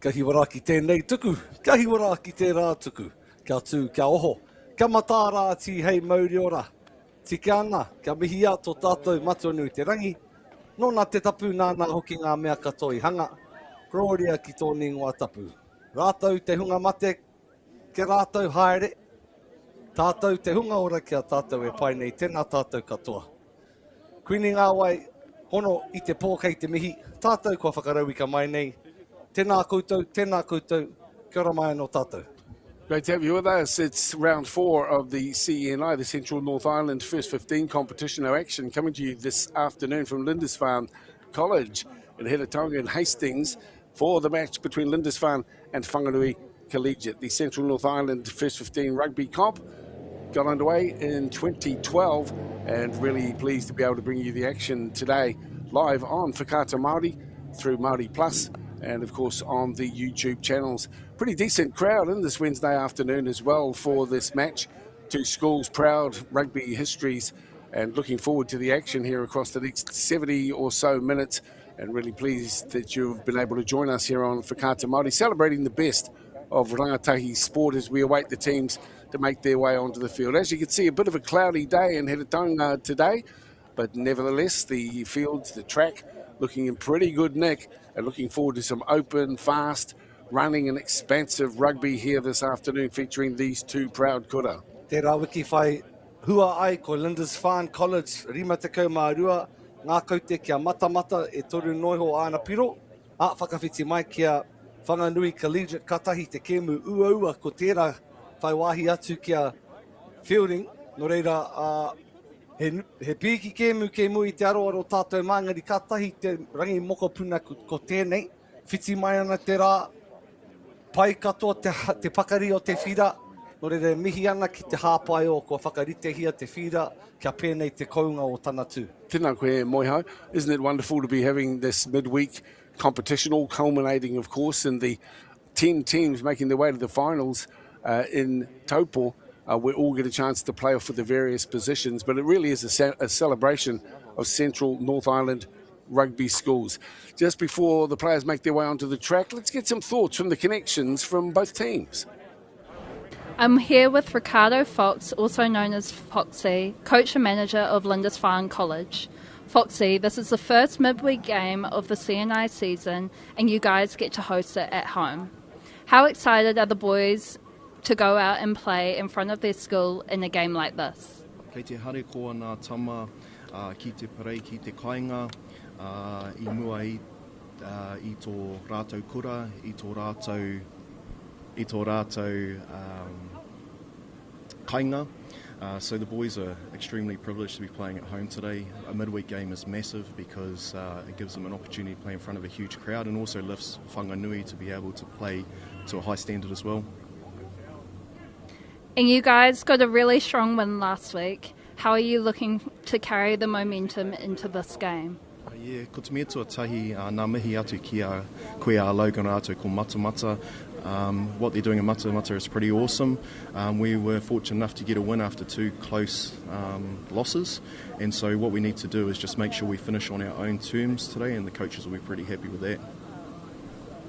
Kahiwara ki tēnei tuku, kahiwara ki te rā tuku, kia tū, kia oho, kia matāra ti hei MΑORI ora, ti kia ana, kia mihi a tō tātou Matamata te rangi, nōna te tapu nāna hoki ngā mea katoa I hanga, roria ki tōni ngā tapu. Rātou te hunga mate, ke rātou haere, tātou te hunga ora kia tātou e pai nei, tēnā tātou katoa. Kuini ngā wai, hono I te pō kei te mihi, tātou kua whakarauika mai nei, tēnā koutou, kia ora mai anō tātou. Great to have you with us. It's round 4 of the CNI, the Central North Island First 15 competition. Our action coming to you this afternoon from Lindisfarne College in Helatonga and Hastings for the match between Lindisfarne and Whanganui Collegiate. The Central North Island First 15 rugby comp got underway in 2012 and really pleased to be able to bring you the action today live on Whakaata Māori through Māori Plus and of course on the YouTube channels. Pretty decent crowd in this Wednesday afternoon as well for this match. Two schools, proud rugby histories, and looking forward to the action here across the next 70 or so minutes, and really pleased that you've been able to join us here on Whakaata Māori, celebrating the best of rangatahi sport as we await the teams to make their way onto the field. As you can see, a bit of a cloudy day in Helatonga today, but nevertheless the fields, the track, looking in pretty good nick, and looking forward to some open, fast, running and expansive rugby here this afternoon featuring these two proud kura. Te rawiki whai hua ai ko Lindisfarne College, rima te kaumārua, ngā kaute kia Matamata e toru noiho ana piro, a whakawhiti mai kia Whanganui Collegiate katahi te kēmu ua ko tērā whai wāhi atu kia Feilding, no reira he pīki kēmu I te aroaro tātou māngari katahi te rangi moko puna ko tēnei, whiti mai ana te rā, pai katoa te pakari o te whira, no reira mihi ana ki te hāpai o ko whakarite hia te whira, kia pēnei te kounga o tana tū. Tēnā koe moiho. Isn't it wonderful to be having this midweek competition, all culminating of course in the 10 teams making their way to the finals in Taupo. We all get a chance to play off for the various positions, but it really is a celebration of Central North Island rugby schools. Just before the players make their way onto the track, let's get some thoughts from the connections from both teams. I'm here with Ricardo Fox, also known as Foxy, coach and manager of Lindisfarne College. Foxy, this is the first midweek game of the CNI season and you guys get to host it at home. How excited are the boys to go out and play in front of their school in a game like this? Kei te hare koa nā tama, ki te parei, ki te kainga, I mua I tō rātou kura, I tō rātou kainga. So the boys are extremely privileged to be playing at home today. A midweek game is massive because it gives them an opportunity to play in front of a huge crowd and also lifts Whanganui to be able to play to a high standard as well. And you guys got a really strong win last week. How are you looking to carry the momentum into this game? Yeah, ko te mea tuatahi nā mihi atu ki a koe a Logan atu ko Matamata. What they're doing in Matamata is pretty awesome. We were fortunate enough to get a win after two close losses, and so what we need to do is just make sure we finish on our own terms today, and the coaches will be pretty happy with that.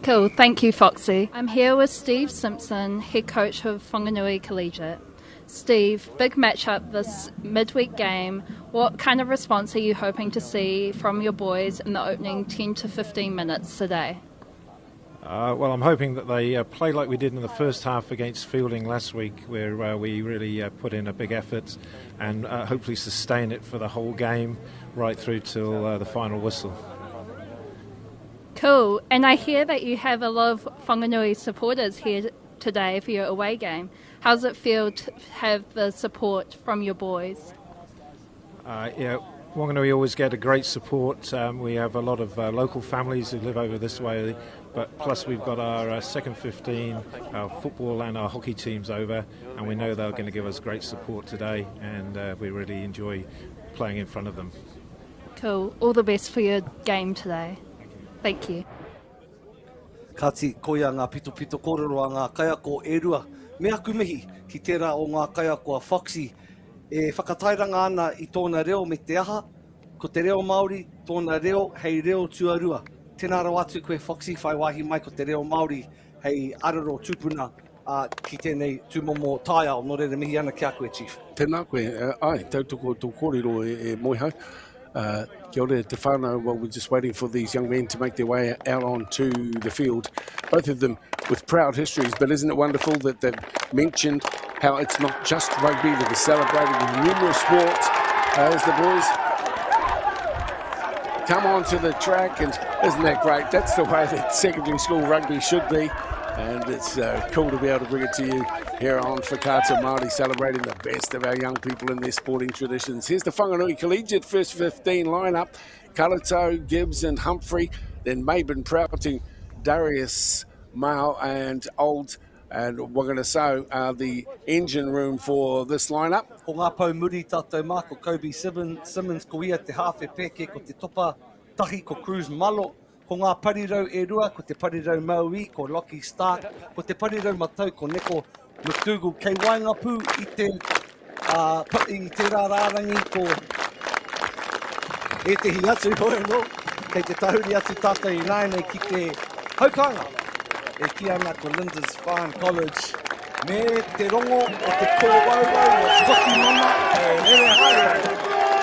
Cool, thank you Foxy. I'm here with Steve Simpson, head coach of Whanganui Collegiate. Steve, big matchup this midweek game. What kind of response are you hoping to see from your boys in the opening 10 to 15 minutes today? Well, I'm hoping that they play like we did in the first half against Feilding last week, where we really put in a big effort and hopefully sustain it for the whole game right through till the final whistle. Cool. And I hear that you have a lot of Whanganui supporters here today for your away game. How does it feel to have the support from your boys? Yeah, Whanganui always get a great support. We have a lot of local families who live over this way, but plus we've got our second 15, our football and our hockey teams over, and we know they're going to give us great support today, and we really enjoy playing in front of them. Cool. All the best for your game today. Thank you. Kati koia ngā pito kōrero a ngā kaia ko Erua. Me aku mihi ki tērā o ngā kaia ko a Foxy. E whakatairanga ana I tōna reo me te aha. Ko te reo Māori, tōna reo, hei reo tuarua. Tēnā rau atu koe Foxy, whai wahi mai ko te reo Māori, hei araro tūpuna ki tēnei tūmomo tāiao. Nō reira mihi ana ki a koe, Chief. Tēnā koe, ai, tautoko tō kōrero e moihau. Kia ora te whānau, well, we're just waiting for these young men to make their way out onto the field. Both of them with proud histories, but isn't it wonderful that they've mentioned how it's not just rugby that is celebrated in numerous sports as the boys come onto the track, and isn't that great? That's the way that secondary school rugby should be, and it's cool to be able to bring it to you here on Whakaata Māori, celebrating the best of our young people in their sporting traditions. Here's the Whanganui Collegiate first 15 lineup. Kalato, Gibbs and Humphrey, then Maben Prouting, Darius, Mao and Old, and Whanganui are the engine room for this lineup. Ko ngā pau muri tātou mā, ko Kobe Simmons, ko ia te hawhe pēke, ko te topa tahi, ko Cruz Malo, ko ngā parirau e rua, ko te parirau MΑORI, ko Lockie Stark, ko te parirau matau, ko Neko Mutugu, kei waingapu I te rārangi, ko e te hi atu hoi no, kei te tahuri atu tātou I nāi ki te haukanga, e ki ana ko Lindisfarne College, me te rongo o te kōwauwau o Toki Mama, e mere haere.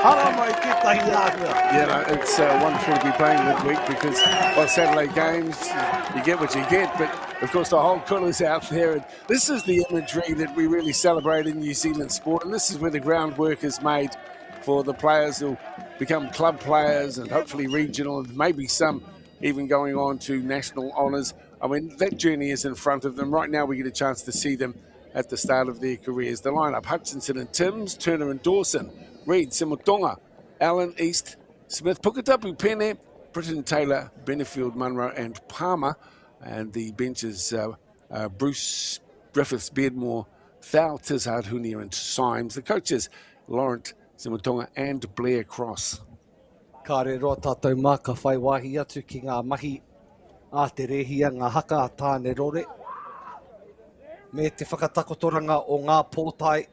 Yeah, it's wonderful to be playing midweek because on Saturday games you get what you get, but of course the whole colour's out there, and this is the imagery that we really celebrate in New Zealand sport, and this is where the groundwork is made for the players who'll become club players and hopefully regional, and maybe some even going on to national honours. I mean, that journey is in front of them. Right now we get a chance to see them at the start of their careers. The lineup: Hutchinson and Timms, Turner and Dawson, Reid, Simutonga, Allen, East, Smith, Puketapu, Pene, Britton, Taylor, Benefield, Munro and Palmer. And the benches, Bruce, Griffiths, Beardmore, Thal, Tizard, Hunia and Symes. The coaches, Laurent, Simutonga and Blair Cross. Ka re roa tātou mā ka whai wahi atu ki ngā mahi a te rehia, ngā haka a tāne rore. Me te whakatakotoranga o ngā pōtai,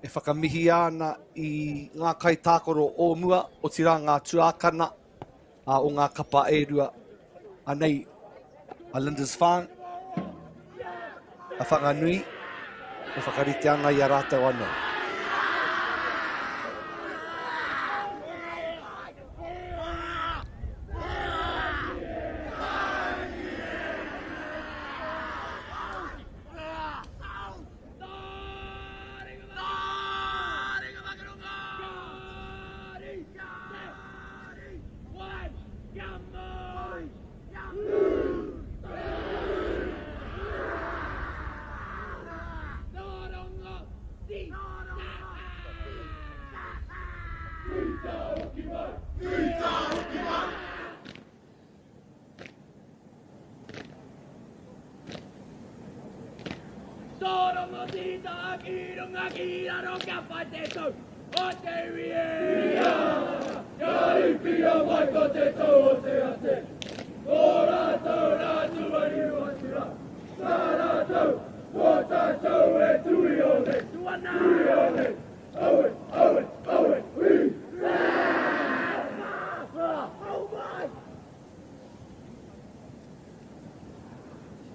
e whakamihi ana I ngā kaitākoro o mua o tira ngā tuākana o ngā kapa e rua anei a Lindisfarne, a Whanganui, e whakarite ana I a rātou anō.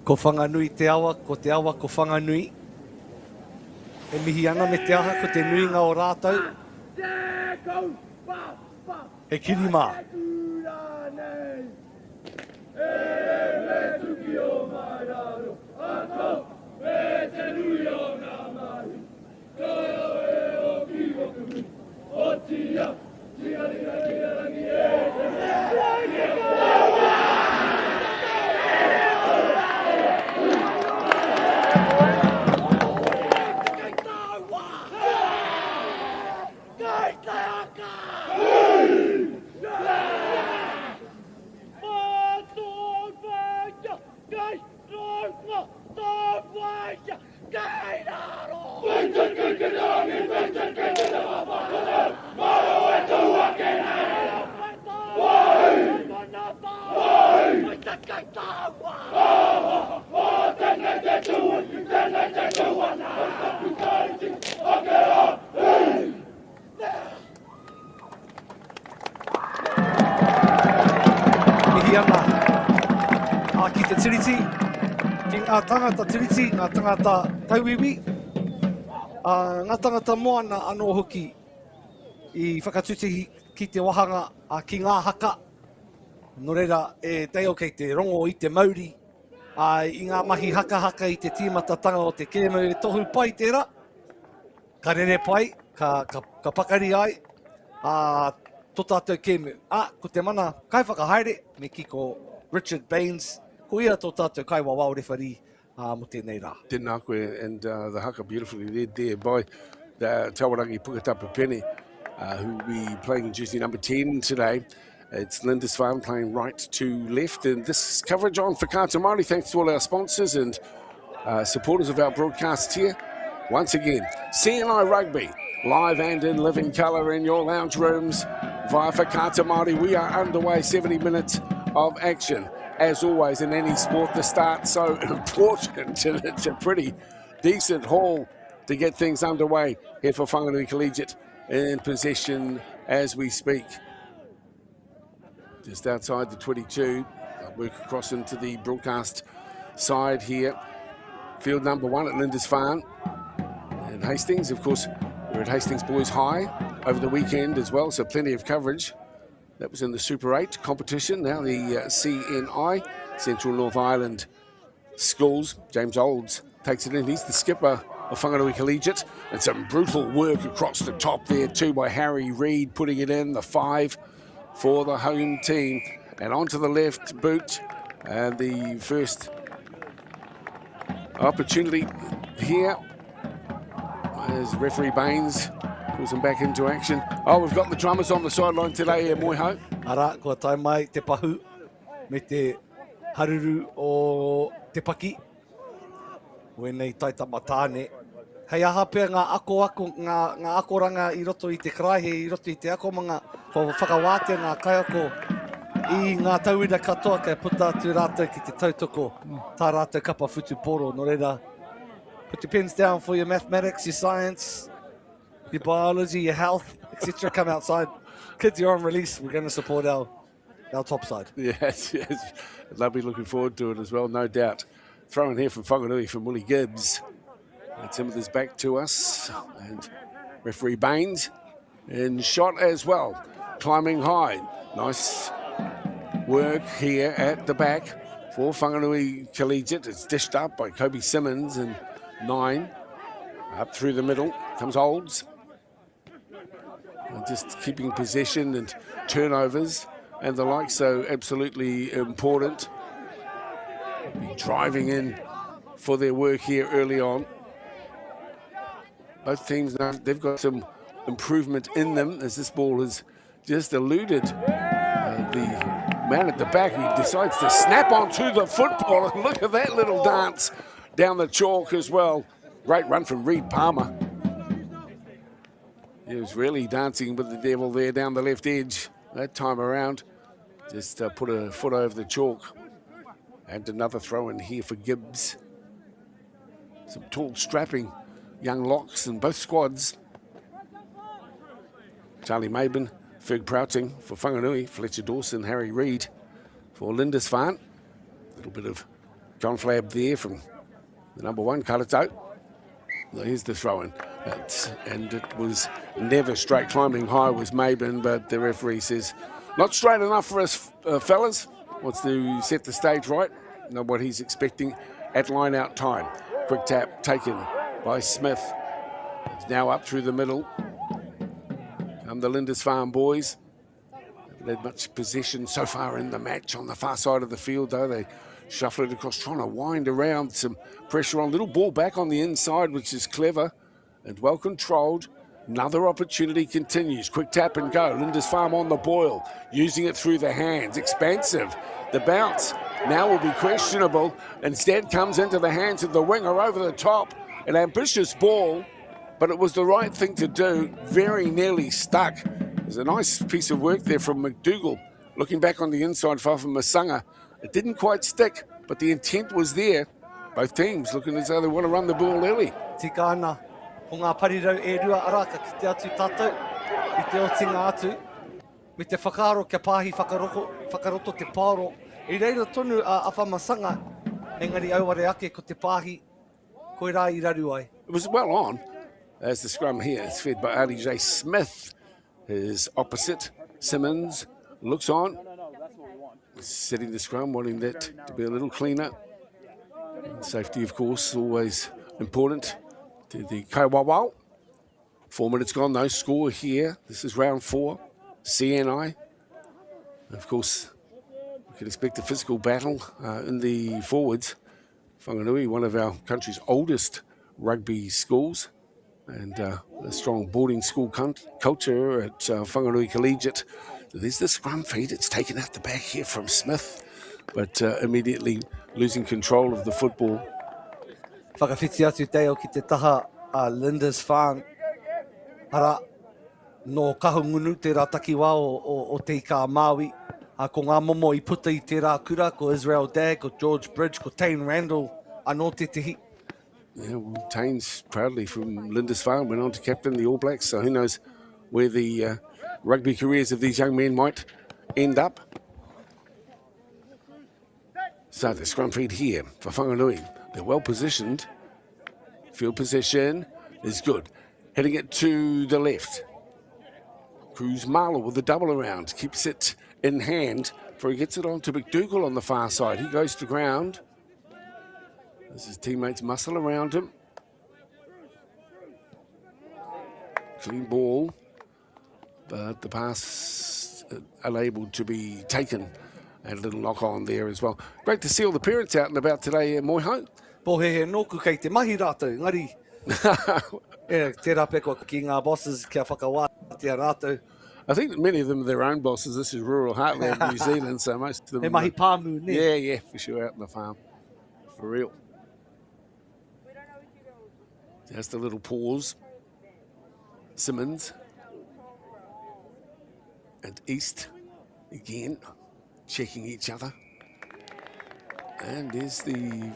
Ko Whanganui te awa, ko te awa ko Whanganui. E mihi ana me te aha ko te nuinga o rātou. He kirima. Mihi ana. Ki te tiriti. Ki ngā tangata tiriti, ngā tangata tauiwi. Ngā tangata moana anō hoki I whakatuti ki te wahanga ki ngā haka. No reira e teo kei te rongo I te MΑORI. I ngā mahi haka I te tīmatatanga o te kēmu e tohu pai tērā. Ka rere pai, ka pakari ai. Tō tātou kēmu. Ko te mana kai whakahaere me ki ko Richard Baines. Ko ia tō tātou kai wawao referee mo tēnei rā. Tēnā koe, and the haka beautifully led there by the Tawarangi Puketapu Pene, who will be playing jersey number 10 today. It's Lindisfarne playing right to left, and this coverage on Whakata Māori, thanks to all our sponsors and supporters of our broadcast here. Once again, CNI Rugby, live and in living colour in your lounge rooms via Whakata Māori. We are underway, 70 minutes of action. As always, in any sport, the start's so important, and it's a pretty decent haul to get things underway here for Whanganui Collegiate in possession as we speak. Just outside the 22, I'll work across into the broadcast side here. Field number 1 at Lindisfarne and Hastings. Of course, we're at Hastings Boys High over the weekend as well, so plenty of coverage. That was in the Super 8 competition. Now the CNI, Central North Island Schools. James Olds takes it in. He's the skipper of Whanganui Collegiate. And some brutal work across the top there too by Harry Reid, putting it in, the 5 for the home team. And onto the left boot. And the first opportunity here as referee Baines pulls him back into action. Oh, we've got the drummers on the sideline today, Moiho. Ara, kua tai mai te pahu me te haruru o te paki. Wenei taita matāne. Hei aha pia ngā ngā akoranga I roto I te kraihe, I roto I te akomanga, ko whakawātea ngā kaiako I ngā tauira katoa kai puta atu rātou ki te tautoko. Tā rātou kapa futu poro, no reira. Put your pens down for your mathematics, your science, your biology, your health, etc. Come outside. Kids, you're on release. We're going to support our top side. Yes. They'll be looking forward to it as well, no doubt. Throw in here from Whanganui from Willie Gibbs. And some of this back to us. And referee Baines in shot as well. Climbing high. Nice work here at the back for Whanganui Collegiate. It's dished up by Kobe Simmons and 9. Up through the middle comes Olds. Just keeping possession and turnovers and the like, so absolutely important. Driving in for their work here early on. Both teams now, they've got some improvement in them as this ball has just eluded the man at the back, who decides to snap onto the football. And look at that little dance down the chalk as well. Great run from Reed Palmer. He was really dancing with the devil there down the left edge that time around. Just put a foot over the chalk. And another throw in here for Gibbs. Some tall, strapping young locks in both squads. Charlie Maben, Ferg Prouting for Whanganui, Fletcher Dawson, Harry Reid for Lindisfarne. A little bit of John Flab there from the number 1, Kalato. Here's the throw-in. And it was never straight. Climbing high was Maben, but the referee says, not straight enough for us, fellas. Wants to set the stage right. Know what he's expecting at line-out time. Quick tap taken by Smith. It's now up through the middle. Come the Lindisfarne boys. Haven't had much possession so far in the match on the far side of the field, though. They shuffle it across, trying to wind around, some pressure on. Little ball back on the inside, which is clever and well controlled. Another opportunity continues. Quick tap and go. Lindisfarne on the boil, using it through the hands. Expansive. The bounce now will be questionable. Instead comes into the hands of the winger over the top. An ambitious ball, but it was the right thing to do. Very nearly stuck. There's a nice piece of work there from McDougall. Looking back on the inside far from Masanga. It didn't quite stick, but the intent was there. Both teams looking as though they want to run the ball early. Tika ana, ko ngā parirau e rua araka ki te atu tātou, i te otinga atu, me te whakaaro kia pāhi whakaroto te pāro. I reira tonu a Awhamasanga, engari auare ake ko te pāhi, koe rā I raru ai. It was well on, as the scrum here is fed by RDJ Smith. His opposite, Simmons, looks on. Setting the scrum, wanting that to be a little cleaner. And safety, of course, always important to the Kaiwawau. 4 minutes gone, no score here. This is round 4, CNI. And of course, we can expect a physical battle in the forwards. Whanganui, one of our country's oldest rugby schools, and a strong boarding school culture at Whanganui Collegiate. There's the scrum feed. It's taken out the back here from Smith, but immediately losing control of the football. Whakawhiti atu teo ki te taha a Lindisfarne. Ara, no kahungunu te rā takiwā o te ika Māori. Ko ngā momo I puta I te rā kura, ko Israel Dag, ko George Bridge, ko Tane Randall, anō te tehi. Yeah, well, Tane's proudly from Lindisfarne, went on to captain the All Blacks, so who knows where the rugby careers of these young men might end up. So the scrum feed here for Whanganui. They're well positioned. Field position is good. Heading it to the left. Cruz Marlow with the double around. Keeps it in hand before he gets it on to McDougall on the far side. He goes to ground. As his teammates muscle around him. Clean ball. But the pass unable to be taken. And a little knock on there as well. Great to see all the parents out and about today, Moiho. Pohe he nōku kei te mahi rātou, ngari. Tērā peko ki ngā bosses kia whakawātia rātou. I think that many of them are their own bosses. This is rural heartland New Zealand, so most of them... He mahi pāmu, ne? Yeah, for sure, out in the farm. For real. Just a little pause. Simmons. And East again, checking each other. And there's the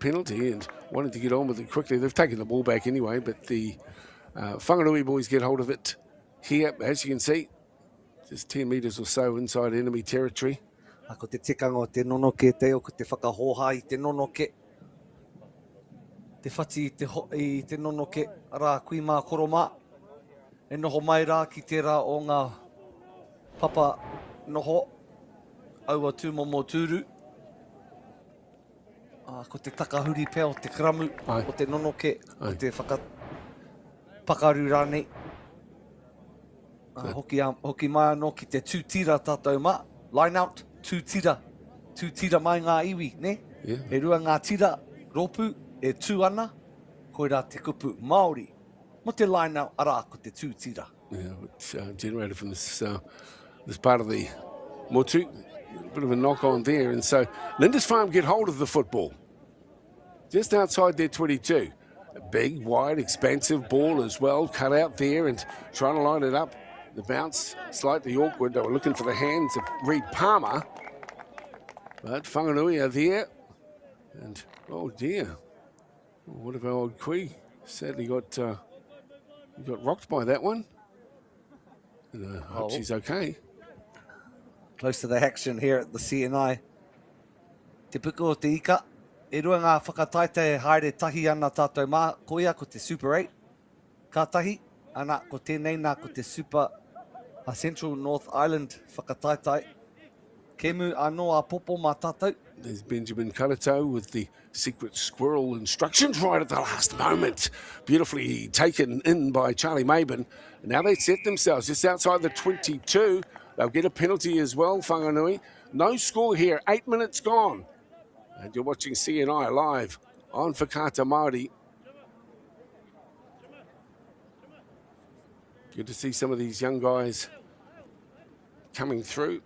penalty, and wanting to get on with it quickly. They've taken the ball back anyway, but the Whanganui boys get hold of it here, as you can see. Just 10 metres or so inside enemy territory. Ko te tikanga o te nonoke teo, ko te whakahoha I te nonoke. Te whati I te nonoke, ara kui mā koroma. E noho mai rā ki te rā o ngā papa noho, aua tūmomo tūru. Ko te takahuri pēo, te kramu, o te nonoke, ko te whakapakaru rānei. Hoki mai anō ki te tūtira tātou mā. Line out, tūtira. Tūtira mai ngā iwi, ne? Yeah. E rua ngā tira, ropu, e tū ana, koe rā te kupu Māori. Mo te line out, ara ko te tūtira. Yeah, it's generated from this part of the motu. A bit of a knock on there, and so Lindisfarne get hold of the football. Just outside their 22. A big, wide, expansive ball as well, cut out there and trying to line it up. The bounce, slightly awkward. They were looking for the hands of Reed Palmer. But Whanganui are there. And, oh dear, what about old Kui? Sadly got rocked by that one. And I hope she's okay. Close to the action here at the CNI. Te puko o te ika. e rua ngā whakataite haere tahi ana tātou mā, koia ko te Super 8, ka tahi, ana ko tēnei nā ko te Super Central North Island whakataitai. Kemu anō a popo mā tātou. There's Benjamin Karato with the secret squirrel instructions right at the last moment. Beautifully taken in by Charlie Maben. Now they set themselves just outside the 22. They'll get a penalty as well, Whanganui. No score here, 8 minutes gone. And you're watching CNI live on Whakata Māori. Good to see some of these young guys coming through.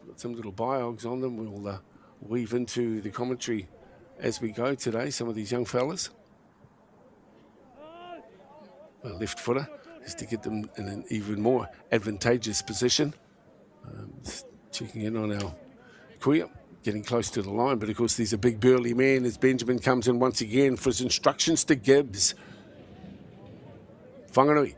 Got some little biogs on them. We'll weave into the commentary as we go today, some of these young fellas. A left footer, just to get them in an even more advantageous position. Checking in on our Kuya, getting close to the line, but of course these are big burly men as Benjamin comes in once again for his instructions to Gibbs. Whanganui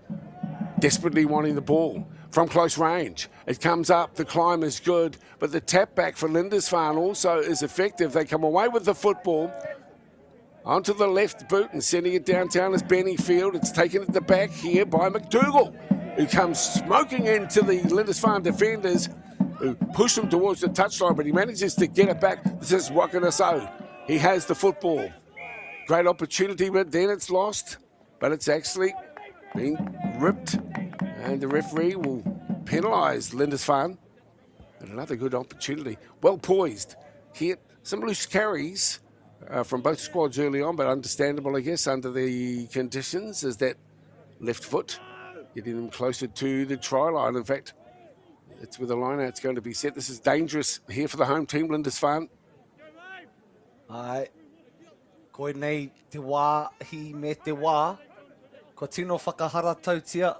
desperately wanting the ball from close range. It comes up, the climb is good, but the tap back for Lindisfarne also is effective. They come away with the football onto the left boot and sending it downtown as Benny Field. It's taken at the back here by McDougall, who comes smoking into the Lindisfarne defenders who push him towards the touchline, but he manages to get it back. This is Wakanaso. He has the football. Great opportunity, but then it's lost. But it's actually being ripped, and the referee will penalise Lindisfarne. And another good opportunity. Well poised. Here, some loose carries from both squads early on, but understandable, I guess, under the conditions, as that left foot getting them closer to the try line. In fact, it's with the line-out's going to be set. This is dangerous here for the home team, Lindisfarne. Ai, koe nei te wāhi me te wā, ko tino whakahara tautia,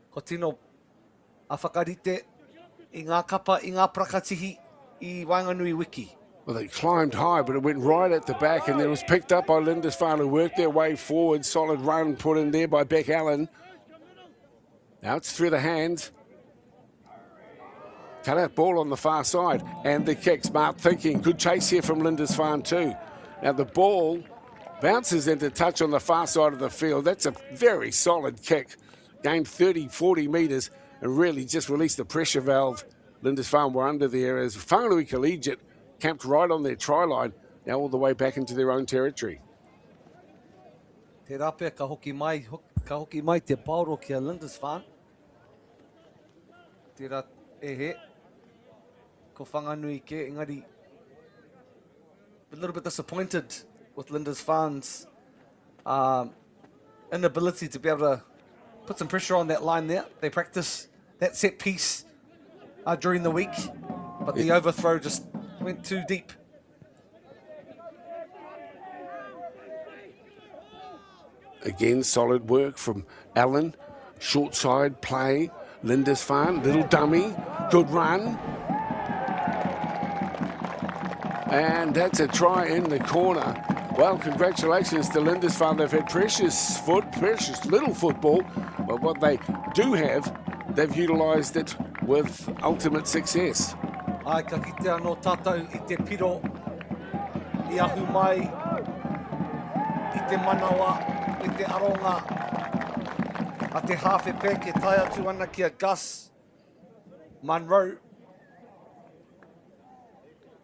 ko tino a whakarite i ngā kapa, i ngā prakatihi i Whanganui Wiki. Well, they climbed high, but it went right at the back, and then it was picked up by Lindisfarne, who worked their way forward. Solid run put in there by Beck Allen. Now it's through the hands. Cut out ball on the far side, and the kick. Smart thinking. Good chase here from Lindisfarne too. Now the ball bounces into touch on the far side of the field. That's a very solid kick. Gained 30, 40 metres and really just released the pressure valve. Lindisfarne were under there as Whanganui Collegiate camped right on their try line, now all the way back into their own territory. Te rapea ka hoki mai te pauro kia Lindisfarne. Te ra he. Ko Whanganui ke engari. A little bit disappointed with Lindisfarne's inability to be able to put some pressure on that line there. They practice that set piece during the week, but the overthrow just went too deep. Again, solid work from Allen. Short side play. Lindisfarne, little dummy. Good run. And that's a try in the corner. Well, congratulations to Lindisfarne. They've had precious little football, but what they do have, they've utilised it with ultimate success. Ai ka kite anō tātou i te piro, i ahu mai, i te manawa, i te aronga, a te hawhepe ke tai atu ana kia Gus Munro.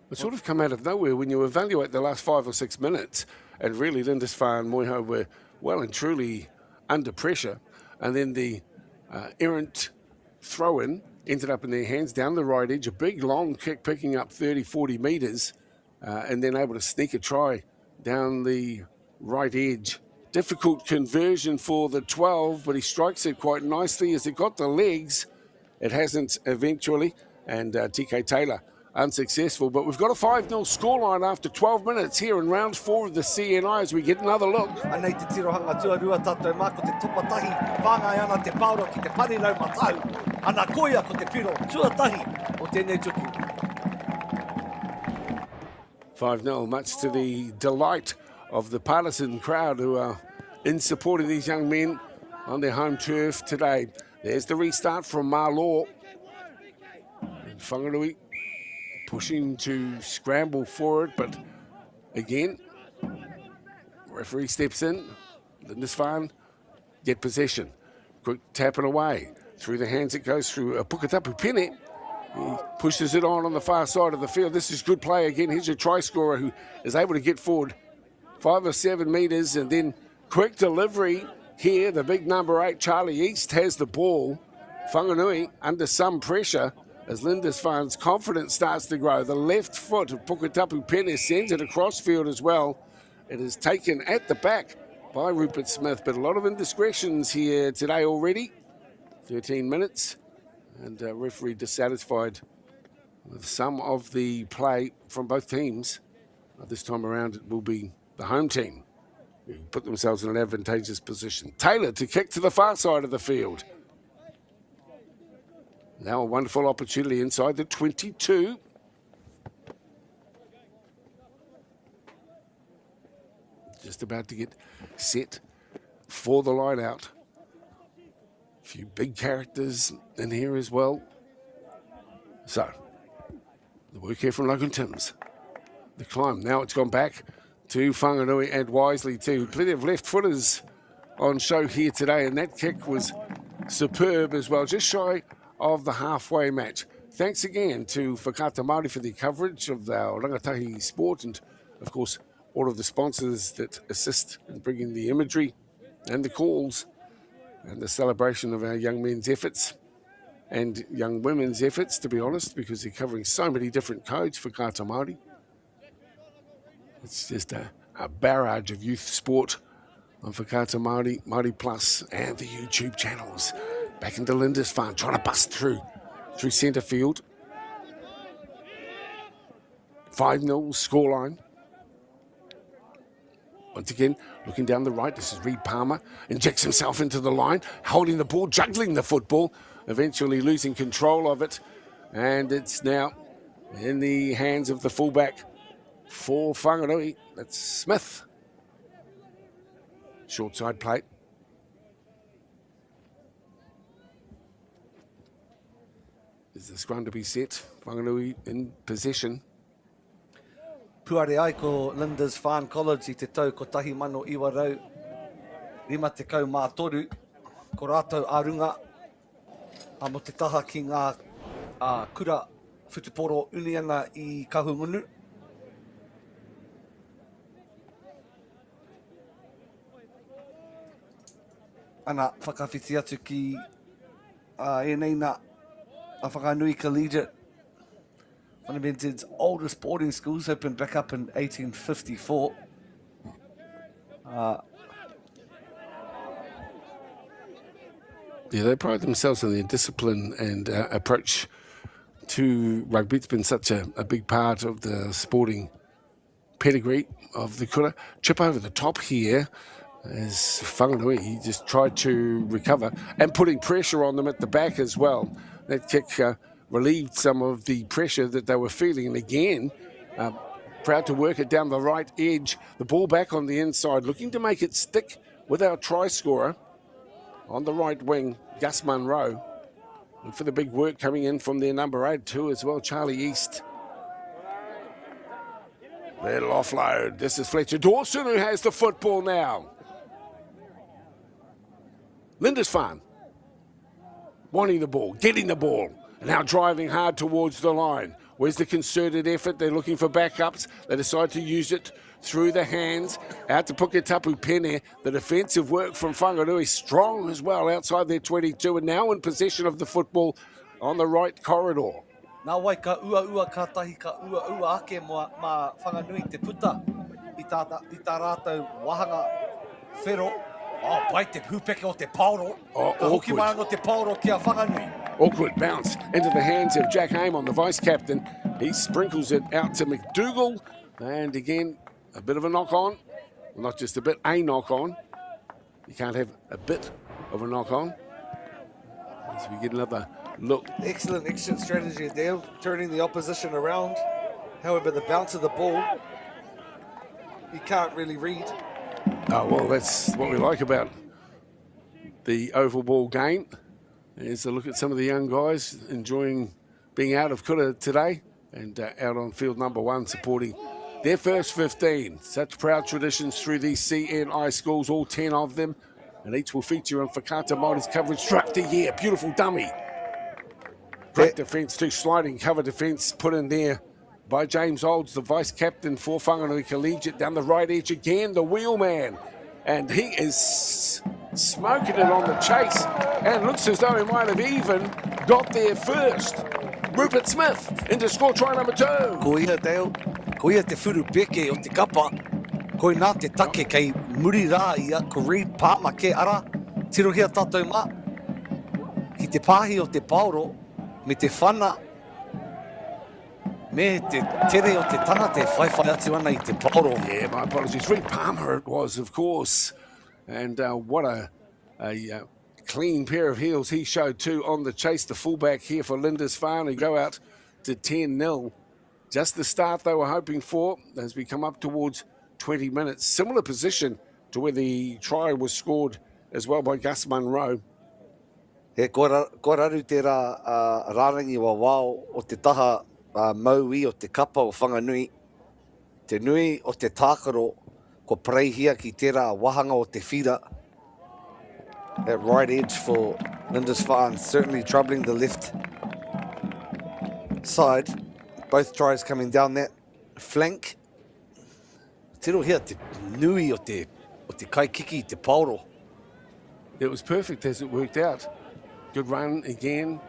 It sort of come out of nowhere when you evaluate the last 5 or 6 minutes, and really Lindisfarne Moiho were well and truly under pressure, and then the errant throw-in ended up in their hands down the right edge, a big long kick picking up 30, 40 metres, and then able to sneak a try down the right edge. Difficult conversion for the 12, but he strikes it quite nicely as it got the legs. It hasn't eventually, and TK Taylor unsuccessful, but we've got a 5-0 scoreline after 12 minutes here in round 4 of the CNI as we get another look. Anei te tirohanga tuarua tātou mā ko te tupatahi, whāngai ana te pauro ki te parirau matau, ana koia ko te piro, tuatahi o tēnei tuku. 5-0, much to the delight of the partisan crowd who are in support of these young men on their home turf today. There's the restart from MΑORI. And Whanganui pushing to scramble for it, but again, referee steps in. Lindisfarne get possession. Quick tap it away. Through the hands it goes through Puketapu Pene. He pushes it on the far side of the field. This is good play again. Here's your try scorer who is able to get forward 5 or 7 metres, and then quick delivery here. The big number 8, Charlie East, has the ball. Whanganui under some pressure as Lindisfarne's confidence starts to grow. The left foot of Puketapu Pene sends it across field as well. It is taken at the back by Rupert Smith, but a lot of indiscretions here today already. 13 minutes, and referee dissatisfied with some of the play from both teams. This time around it will be the home team who put themselves in an advantageous position. Taylor to kick to the far side of the field. Now a wonderful opportunity inside the 22. Just about to get set for the line out. A few big characters in here as well. So, the work here from Logan Timms. The climb, now it's gone back to Whanganui and Wesley too. Plenty of left footers on show here today, and that kick was superb as well, just shy of the halfway match. Thanks again to Whakata Māori for the coverage of our rangatahi sport, and of course all of the sponsors that assist in bringing the imagery and the calls and the celebration of our young men's efforts and young women's efforts, to be honest, because they're covering so many different codes for Whakata Māori. It's just a barrage of youth sport on Whakata Māori, Māori Plus, and the YouTube channels. Back into Lindisfarne, trying to bust through centre field. 5-0 scoreline. Once again, looking down the right, this is Reed Palmer. Injects himself into the line, holding the ball, juggling the football, eventually losing control of it. And it's now in the hands of the fullback for Whanganui. That's Smith. Short side plate. Is the scrum to be set? Whanganui in possession. Puare ai ko Lindisfarne College I te tau ko tahi mano iwa rau. 50 mā toru. Ko rātou ārunga. A mo te taha ki ngā kura whutuporo unianga I Kahungunu. Ana whakawhiti atu ki enei na a Whanganui Collegiate, one of NZ's oldest boarding schools, opened back up in 1854. Yeah, they pride themselves on their discipline and approach to rugby. It's been such a big part of the sporting pedigree of the kura. Chip over the top here as Whanganui, he just tried to recover and putting pressure on them at the back as well. That kick relieved some of the pressure that they were feeling. And again, proud to work it down the right edge. The ball back on the inside, looking to make it stick with our try scorer on the right wing, Gus Munro. And for the big work coming in from their number 8 too as well, Charlie East. Little offload. This is Fletcher Dawson who has the football now. Lindisfarne wanting the ball, getting the ball, and now driving hard towards the line. Where's the concerted effort? They're looking for backups. They decide to use it through the hands. Out to Puketapu Pene. The defensive work from Whanganui strong as well outside their 22, and now in possession of the football on the right corridor. Nā wai ka ua ka tahi ka ua ake mā Whanganui te puta I tā rātou wahanga whero. Oh, pai te hupeke o te pauro. Oh, ka hoki mana o te pauro kia Whanganui. Awkward bounce into the hands of Jack Haim on the vice-captain. He sprinkles it out to McDougall. And again, a bit of a knock-on. Well, not just a bit, a knock-on. You can't have a bit of a knock-on. As we get another look. Excellent strategy there, turning the opposition around. However, the bounce of the ball, you can't really read. Oh, well, that's what we like about the oval ball game, is to look at some of the young guys enjoying being out of kura today and out on field number 1 supporting their first 15. Such proud traditions through these CNI schools, all 10 of them, and each will feature on Whakata Māori's coverage throughout the year. Beautiful dummy. Great defence too, sliding cover defence put in there by James Olds, the vice-captain for Whanganui Collegiate. Down the right edge again, the wheelman. And he is smoking it on the chase, and looks as though he might have even got there first. Rupert Smith into score try number 2. Ko ia, Dale. Ko ia te furu peke o te kapa. Ko nā te take kei muri rā ia, ko Reid Palmer ke ara. Tirohia tātou mā. Ki te pāhi o te pauro, me te whana, me te tere o te tanga te whaiwhai atu ana I te pauro. Yeah, my apologies. Reid Palmer it was, of course. And what a clean pair of heels he showed too on the chase. The fullback here for Lindisfarne, who go out to 10-0. Just the start they were hoping for as we come up towards 20 minutes. Similar position to where the try was scored as well by Gus Munro. He ko raru tērā rārangi wa wao o te taha MΑORI o te kapa o Whanganui. Te nui o te tākaro ko preihia ki tērā wahanga o te whira. That right edge for Lindisfarne, certainly troubling the left side. Both tries coming down that flank. Tiro here te nui o te kaikiki, te pauro. It was perfect as it worked out. Good run again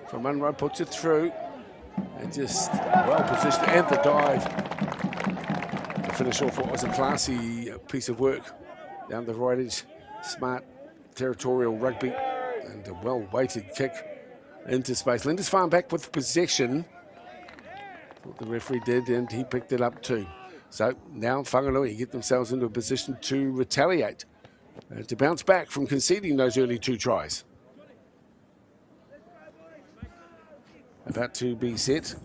from Munro, puts it through. And just well positioned, and the dive. To finish off what was a classy piece of work down the right edge. Smart territorial rugby and a well-weighted kick into space. Lindisfarne back with possession. What the referee did, and he picked it up too. So now Whanganui get themselves into a position to retaliate, to bounce back from conceding those early 2 tries. About to be set.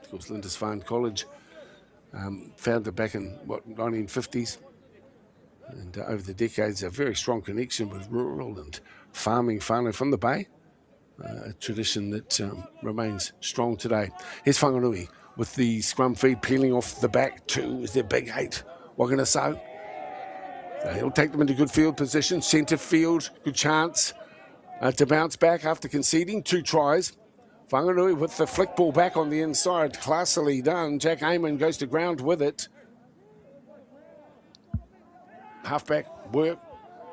Of course, Lindisfarne College founded back in, 1950s. And over the decades, a very strong connection with rural and farming whānau from the Bay. A tradition that remains strong today. Here's Whanganui with the scrum feed peeling off the back. 2 is their big 8. Whanganui. He'll take them into good field position. Centre field, good chance to bounce back after conceding 2 tries. Whanganui with the flick ball back on the inside. Classily done. Jack Amon goes to ground with it. Halfback work.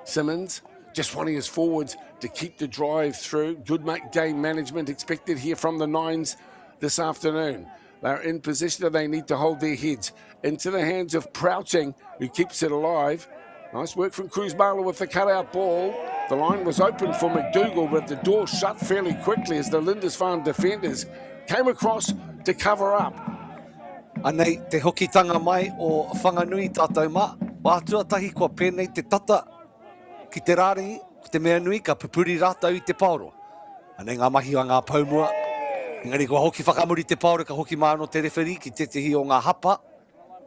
Simmons just wanting his forwards to keep the drive through. Good game management expected here from the 9s this afternoon. They're in position that they need to hold their heads. Into the hands of Prouting, who keeps it alive. Nice work from Cruz Bala with the cutout ball. The line was open for McDougall, but the door shut fairly quickly as the Lindisfarne defenders came across to cover up. Anei te hokitanga mai o Whanganui tātou mā. Wātua tahi kua pēnei te tata ki te rāringi, ki te mea nui, ka pupuri rātou I te pauro. Anei ngā mahi o ngā paumua. Engari kua hoki whakamuri te pauro, ka hoki māno te referi ki te tehi o ngā hapa,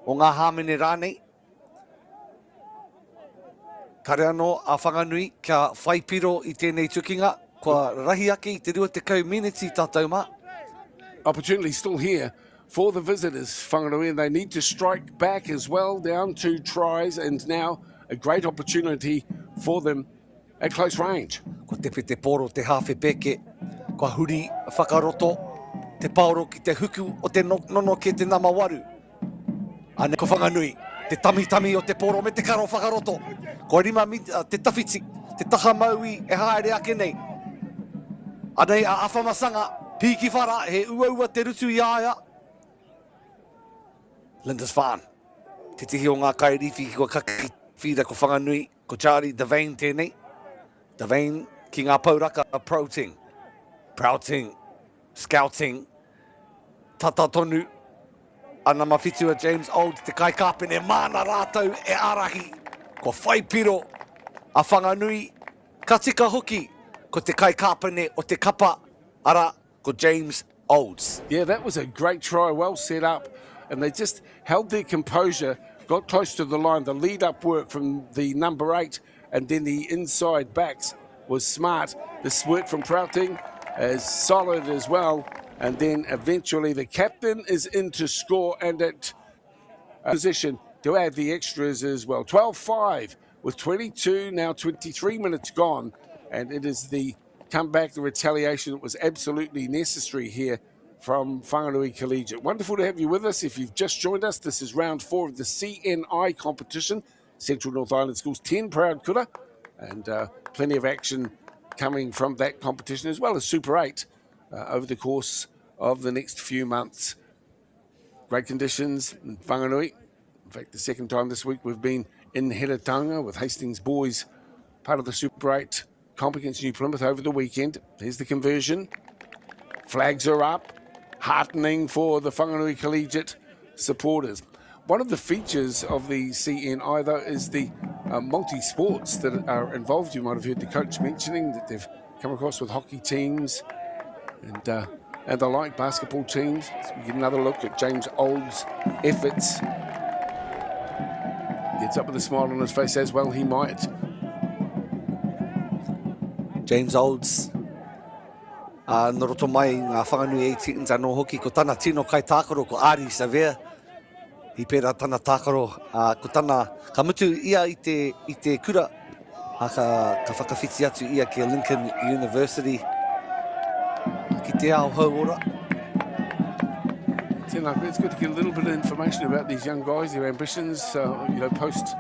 o ngā hāmene rānei. Kare anō a Whanganui ka whaipiro I tēnei tukinga, kua rahi ake I te 20 miniti tātou mā. Opportunity still here for the visitors, Whanganui, and they need to strike back as well, down 2 tries, and now a great opportunity for them at close range. Ko te pe te poro, te hawhi peke, kua huri whakaroto, te pauro ki te huku o te nono ke te namawaru. Ane ko Whanganui, te tami o te poro me te karo whakaroto. Ko rima te tawhiti, te taha maui e haere ake nei. Anei a awhamasanga, piki whara, he ua te rutu I aia. Lindisfarne, te tihi o ngā kairiwhi ko kaki whira ko Whanganui, ko Charlie Devane tēnei. Devane ki ngā pauraka Prouting, Scouting, tata tonu. Ana mawhitua James Old, te kai kāpene māna rātou e arahi. Ko whaipiro a Whanganui, ka tika hoki, ko te kai kāpene o te kapa, ara ko James Olds. Yeah, that was a great try, well set up, and they just held their composure, got close to the line, the lead-up work from the number 8, and then the inside backs was smart. This work from Feilding is solid as well. And then eventually the captain is in to score and at position to add the extras as well. 12-5 with 22, now 23 minutes gone. And it is the comeback, the retaliation that was absolutely necessary here from Whanganui Collegiate. Wonderful to have you with us. If you've just joined us, this is round 4 of the CNI competition, Central North Island Schools 10 proud kura, and plenty of action coming from that competition as well as Super 8 over the course of the next few months. Great conditions in Whanganui. In fact, the second time this week we've been in Heretaunga with Hastings boys, part of the Super 8 comp against New Plymouth over the weekend. There's the conversion. Flags are up. Heartening for the Whanganui Collegiate supporters. One of the features of the CNI, though, is the multi-sports that are involved. You might have heard the coach mentioning that they've come across with hockey teams and the like, basketball teams. So we get another look at James Old's efforts. Gets up with a smile on his face as well, he might. James Olds. Noroto mai ngā Whanganui 18s anō hoki ko tana tino kai tākaro ko Ari Savea. I pērā tana tākaro ko tana ka mutu ia i te kura. Ka whakawhiti atu ia ki Lincoln University. Ki te ao hau ora. It's good to get a little bit of information about these young guys, their ambitions, post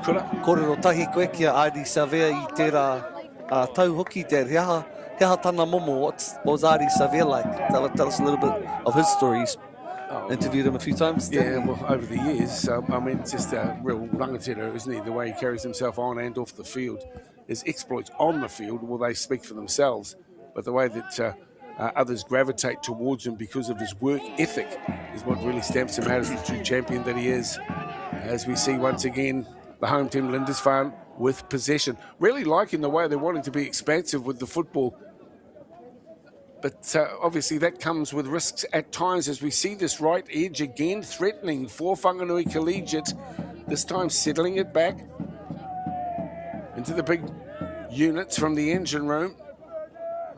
kura. Kōrero tahi koe kia Ari Savea I tērā tau hoki te reha. Heha tana momo, what was Ari Savea like? Tell us a little bit of his stories. Interviewed him a few times. Yeah, well, over the years, just a real rangatira, isn't he? The way he carries himself on and off the field. His exploits on the field, well, they speak for themselves. But the way that others gravitate towards him because of his work ethic is what really stamps him out as the true champion that he is. As we see once again, the home team Lindisfarne with possession. Really liking the way they're wanting to be expansive with the football. But obviously that comes with risks at times as we see this right edge again threatening for Whanganui Collegiate. This time settling it back into the big units from the engine room.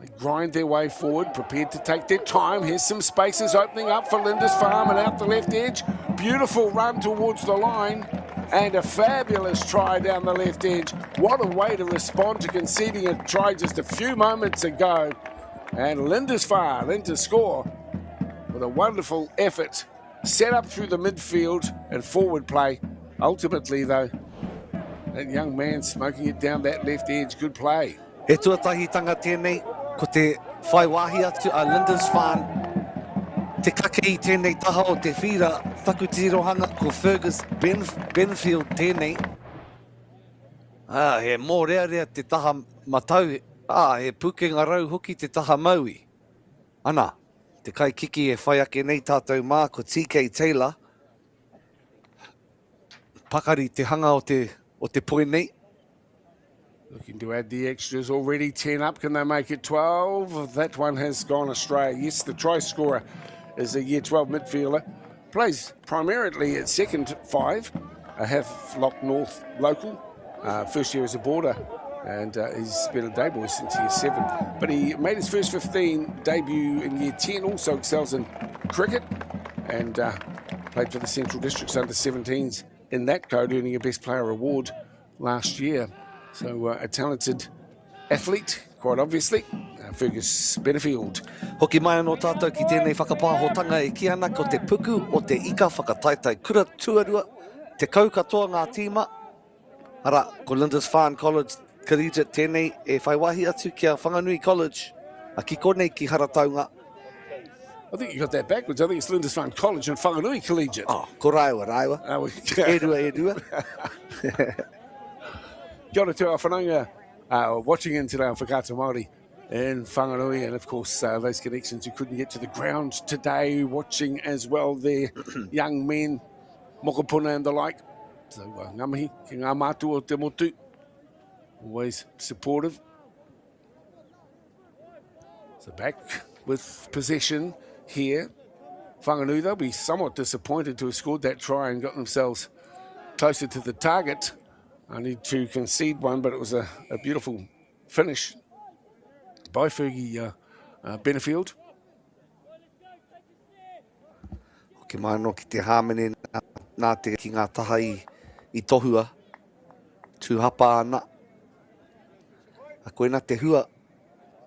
They grind their way forward, prepared to take their time. Here's some spaces opening up for Lindisfarne and out the left edge. Beautiful run towards the line and a fabulous try down the left edge. What a way to respond to conceding a try just a few moments ago. And Lindisfarne in to score with a wonderful effort. Set up through the midfield and forward play. Ultimately, though, that young man smoking it down that left edge. Good play. He tuatahitanga tēnei, ko te whai wāhi atu a Lindisfarne. Te kake I tēnei taha o te whira, taku tirohanga ko Fergus Benfield tēnei. He mō rea te taha matau. He pukenga rau hoki te taha maui. Ana, te kai kiki e whai ake nei tātou mā ko TK Taylor. Pakari te hanga o te poe nei. Looking to add the extras already. 10 up, can they make it 12? That one has gone astray. Yes, the try scorer is a year 12 midfielder. Plays primarily at second 5. A Havelock North local. First year as a boarder. And he's been a day boy since year 7. But he made his first 15 debut in year 10, also excels in cricket, and played for the Central Districts under 17s in that code, earning a Best Player award last year. So a talented athlete, quite obviously, Fergus Benfield. Hoki mai anō tātou ki tēnei whakapāhotanga e ki ana ko te puku o te ika whakataitai kura tuarua, te kaukatoa ngā tīma. Ara, ko Lindisfarne College Collegiate tēnei e whai wahi atu kia Whanganui College. A ki konei ki Harataunga. I think you got that backwards. I think it's Lindisfarne College and Whanganui Collegiate. Oh, ko raiwa. Edua. Kia ora te whananga watching in today on Whakata Māori in Whanganui, and of course those connections who couldn't get to the ground today watching as well, their young men, mokopuna and the like. So ngamahi ki ngā mātua o te motu. Always supportive. So back with possession here. Whanganui, they'll be somewhat disappointed to have scored that try and got themselves closer to the target. Only to concede one, but it was a beautiful finish by Fergie Benefield. Ke mai no ki te hāmene nā te ki ngā taha i tohua. Tū hapa ana. A koe nā te hua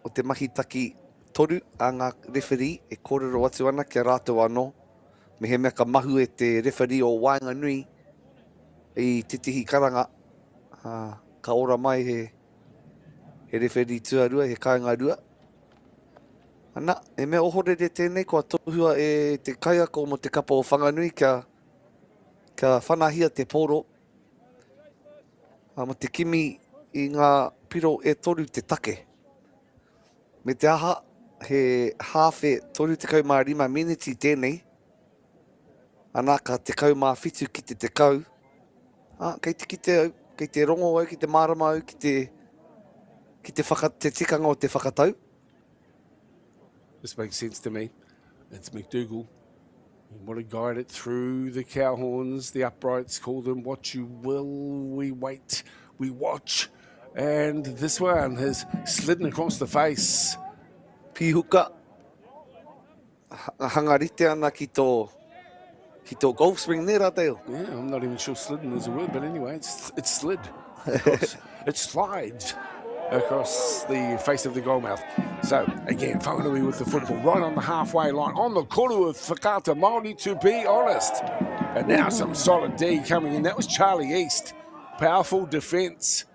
o te mahitaki toru a ngā referee e kōrero atu ana kia rātou anō. Me he mea ka mahu e te referee o Whanganui i titihi karanga. Ka ora mai he referee tuarua, he kāinga rua. Ana, e mea ohorere tēnei, kua tohua e te kaiako mo te kapa o Whanganui kia whanahia te poro. Mo te kimi i ngā piro e toru te take. Me te aha, he hawhe toru te kau mā 5 miniti tēnei. Ana ka te kau mā whitu ki te kau. Kei te kite au, kei te rongo au, ki te marama au, ki te tikanga o te whakatau. This makes sense to me. It's McDougall. You want to guide it through the cow horns, the uprights, call them what you will. We wait, we watch. And this one has slidden across the face. Pihuka. Hangarite ana ki tō golf swing there, Adele. Yeah, I'm not even sure slidden is a word, but anyway, it's slid. It slides across the face of the goalmouth. So, again, Whanganui with the football right on the halfway line, on the koru of Whakata Māori, to be honest. And now some solid D coming in. That was Charlie East. Powerful defence.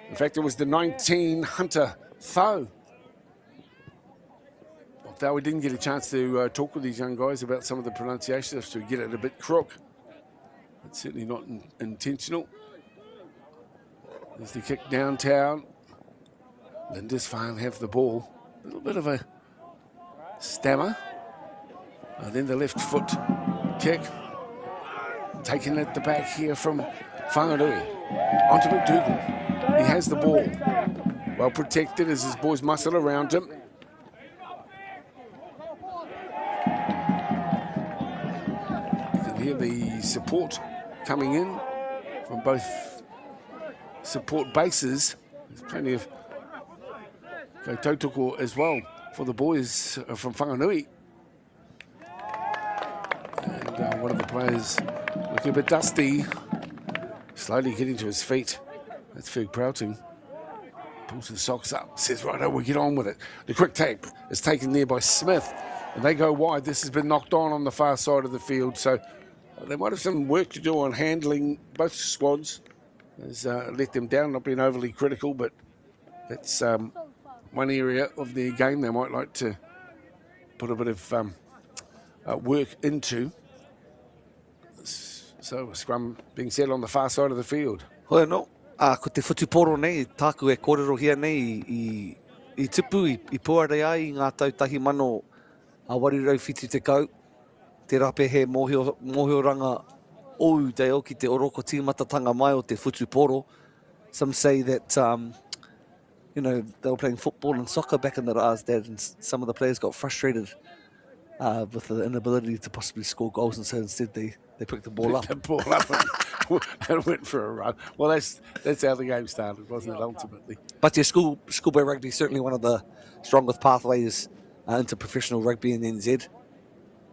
In fact, it was the 19 Hunter Tho. Although we didn't get a chance to talk with these young guys about some of the pronunciations to get it a bit crook. It's certainly not intentional. There's the kick downtown. Lindisfarne have the ball. A little bit of a stammer. And then the left foot kick. Taken at the back here from Whanganui. Onto McDougall. He has the ball. Well protected as his boys muscle around him. You can hear the support coming in from both support bases. There's plenty of tautoko as well for the boys from Whanganui. And one of the players looking a bit dusty, slowly getting to his feet. That's Ferg Prouting. Pulls his socks up, says, right, we'll get on with it. The quick tape is taken there by Smith, and they go wide. This has been knocked on the far side of the field, so they might have some work to do on handling both squads. Has let them down, not being overly critical, but that's one area of their game they might like to put a bit of work into. So a scrum being set on the far side of the field. Hoi no, ko te whutuporo nei, tāku e kōrero hia nei i tupu, i puare ai, i ngā tautahi mano a warirau whitu te kau. Te rape he mohioranga ou te o ki te oroko tīmatatanga mai o te whutuporo. Some say that, you know, they were playing football and soccer back in the Rā's dad, and some of the players got frustrated with the inability to possibly score goals, and so instead they picked the ball up. The ball up and went for a run. Well, that's how the game started, wasn't it, ultimately? But yeah, schoolboy rugby is certainly one of the strongest pathways into professional rugby in NZ.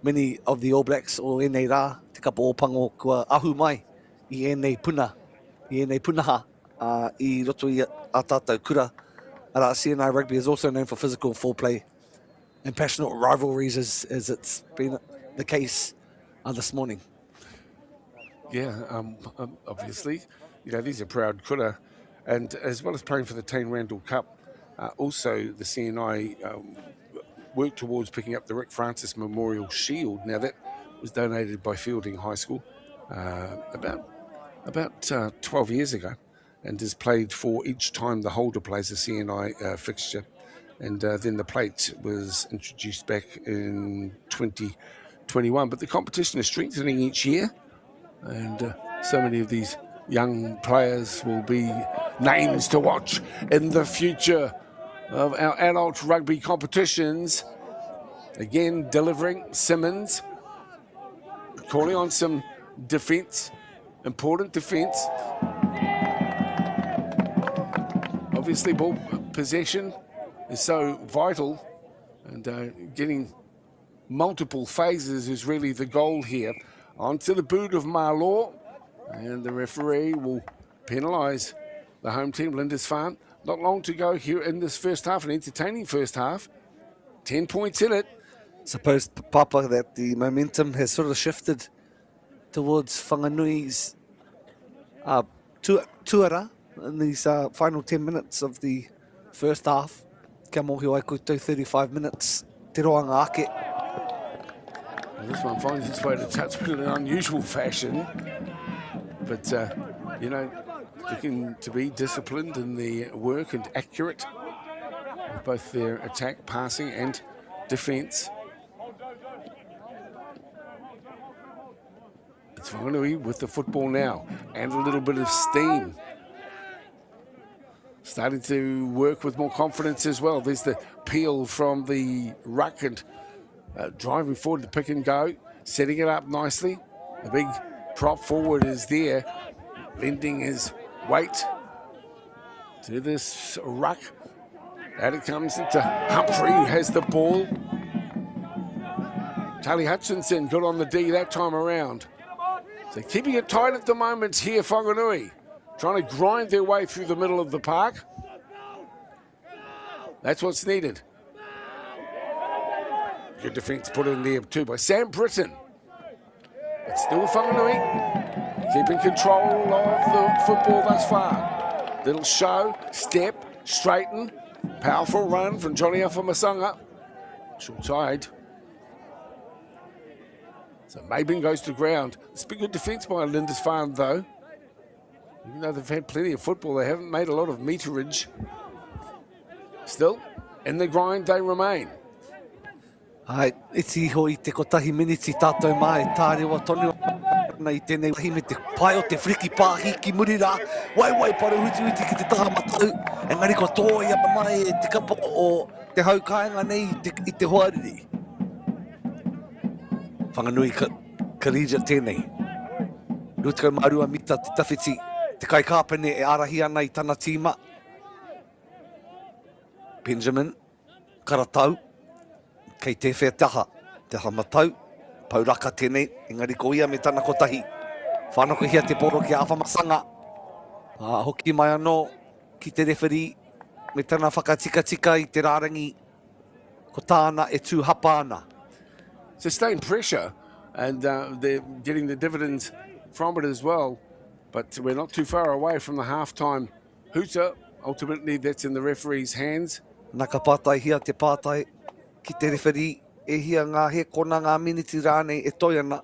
Many of the All Blacks o enei rā, te kapa o pango kua ahu mai I enei punaha I roto I a tātou kura. Ara, CNI rugby is also known for physical foreplay and passionate rivalries, as it's been the case this morning. Yeah, obviously, you know, these are proud kura, and as well as playing for the Tane Randall Cup, also the CNI worked towards picking up the Rick Francis Memorial Shield. Now that was donated by Feilding High School about 12 years ago, and is played for each time the holder plays a CNI fixture. And then the plate was introduced back in 2021. But the competition is strengthening each year, and so many of these young players will be names to watch in the future of our adult rugby competitions. Again, delivering Simmons, calling on some defence, important defence. obviously ball possession is so vital, and getting multiple phases is really the goal here. Onto the boot of MΑORI, and the referee will penalise the home team, Lindisfarne. Not long to go here in this first half, an entertaining first half. 10 points in it. Suppose, Papa, that the momentum has sort of shifted towards Whanganui's tuara in these final 10 minutes of the first half. Kia mohi wai koutou 35 minutes, te roanga ake. Well, this one finds its way to touch in an unusual fashion. But, you know, looking to be disciplined in the work and accurate with both their attack, passing and defence. It's Whanganui with the football now, and a little bit of steam. Starting to work with more confidence as well. There's the peel from the ruck, and driving forward to pick and go, setting it up nicely. The big prop forward is there, lending his weight to this ruck. And it comes into Humphrey, who has the ball. Charlie Hutchinson good on the D that time around. So keeping it tight at the moment here, Whanganui, trying to grind their way through the middle of the park. That's what's needed. Good defence put in there too by Sam Britton. But still Whanganui keeping control of the football thus far. Little show, step, straighten, powerful run from Johnny Afamasanga. Short side. So Mabin goes to ground. It's been good defence by Lindisfarne though. Even though they've had plenty of football, they haven't made a lot of meterage. Still, in the grind they remain. Ai, iti hoi te kotahi miniti tātou mai, tāre wa tonu nei tēnei wahi me te pai o te friki pāhi ki muri rā. Wai para hutu iti ki te taha matau. Engari ko tō ia mai e te kapa o te haukainga nei i te hoariri. Whanganui Collegiate tēnei. Rutikau marua mita te tawhiti, te kai kāpene e arahi ana i tana tīma. Benjamin, karatau, kei te whea taha, te hamatau, pauraka tēnei, engari ko ia me tana kotahi. Whanoko hia te poro ki Afamasanga. Hoki mai anō ki te referee, me tana whakatika i te rārangi, ko tāna e tū hapa ana. Sustained pressure, and they're getting the dividends from it as well. But we're not too far away from the halftime hooter. Ultimately, that's in the referee's hands. Naka pātai hia te pātai ki te referee, e hia ngā he kona ngā miniti rānei e toi ana.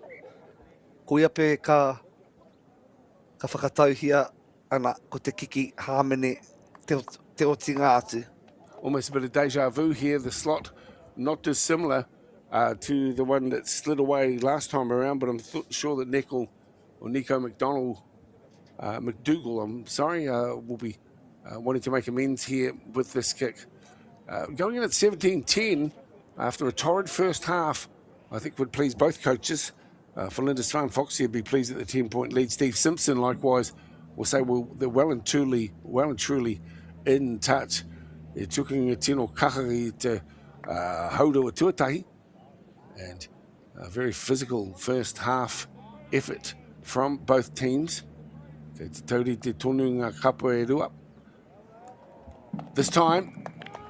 Ko ia pe ka whakatau hia ana ko te kiki hāmene te otinga atu. Almost a bit of deja vu here. The slot not dissimilar to the one that slid away last time around, but I'm sure that Nico McDougal, will be wanting to make amends here with this kick. Going in at 17-10 after a torrid first half, I think would please both coaches. For Lindisfarne, Foxy would be pleased at the 10-point lead. Steve Simpson, likewise, will say, well, they're well and truly in touch. E tukinga tino kakari te haurua tuatahi. And a very physical first half effort from both teams. This time,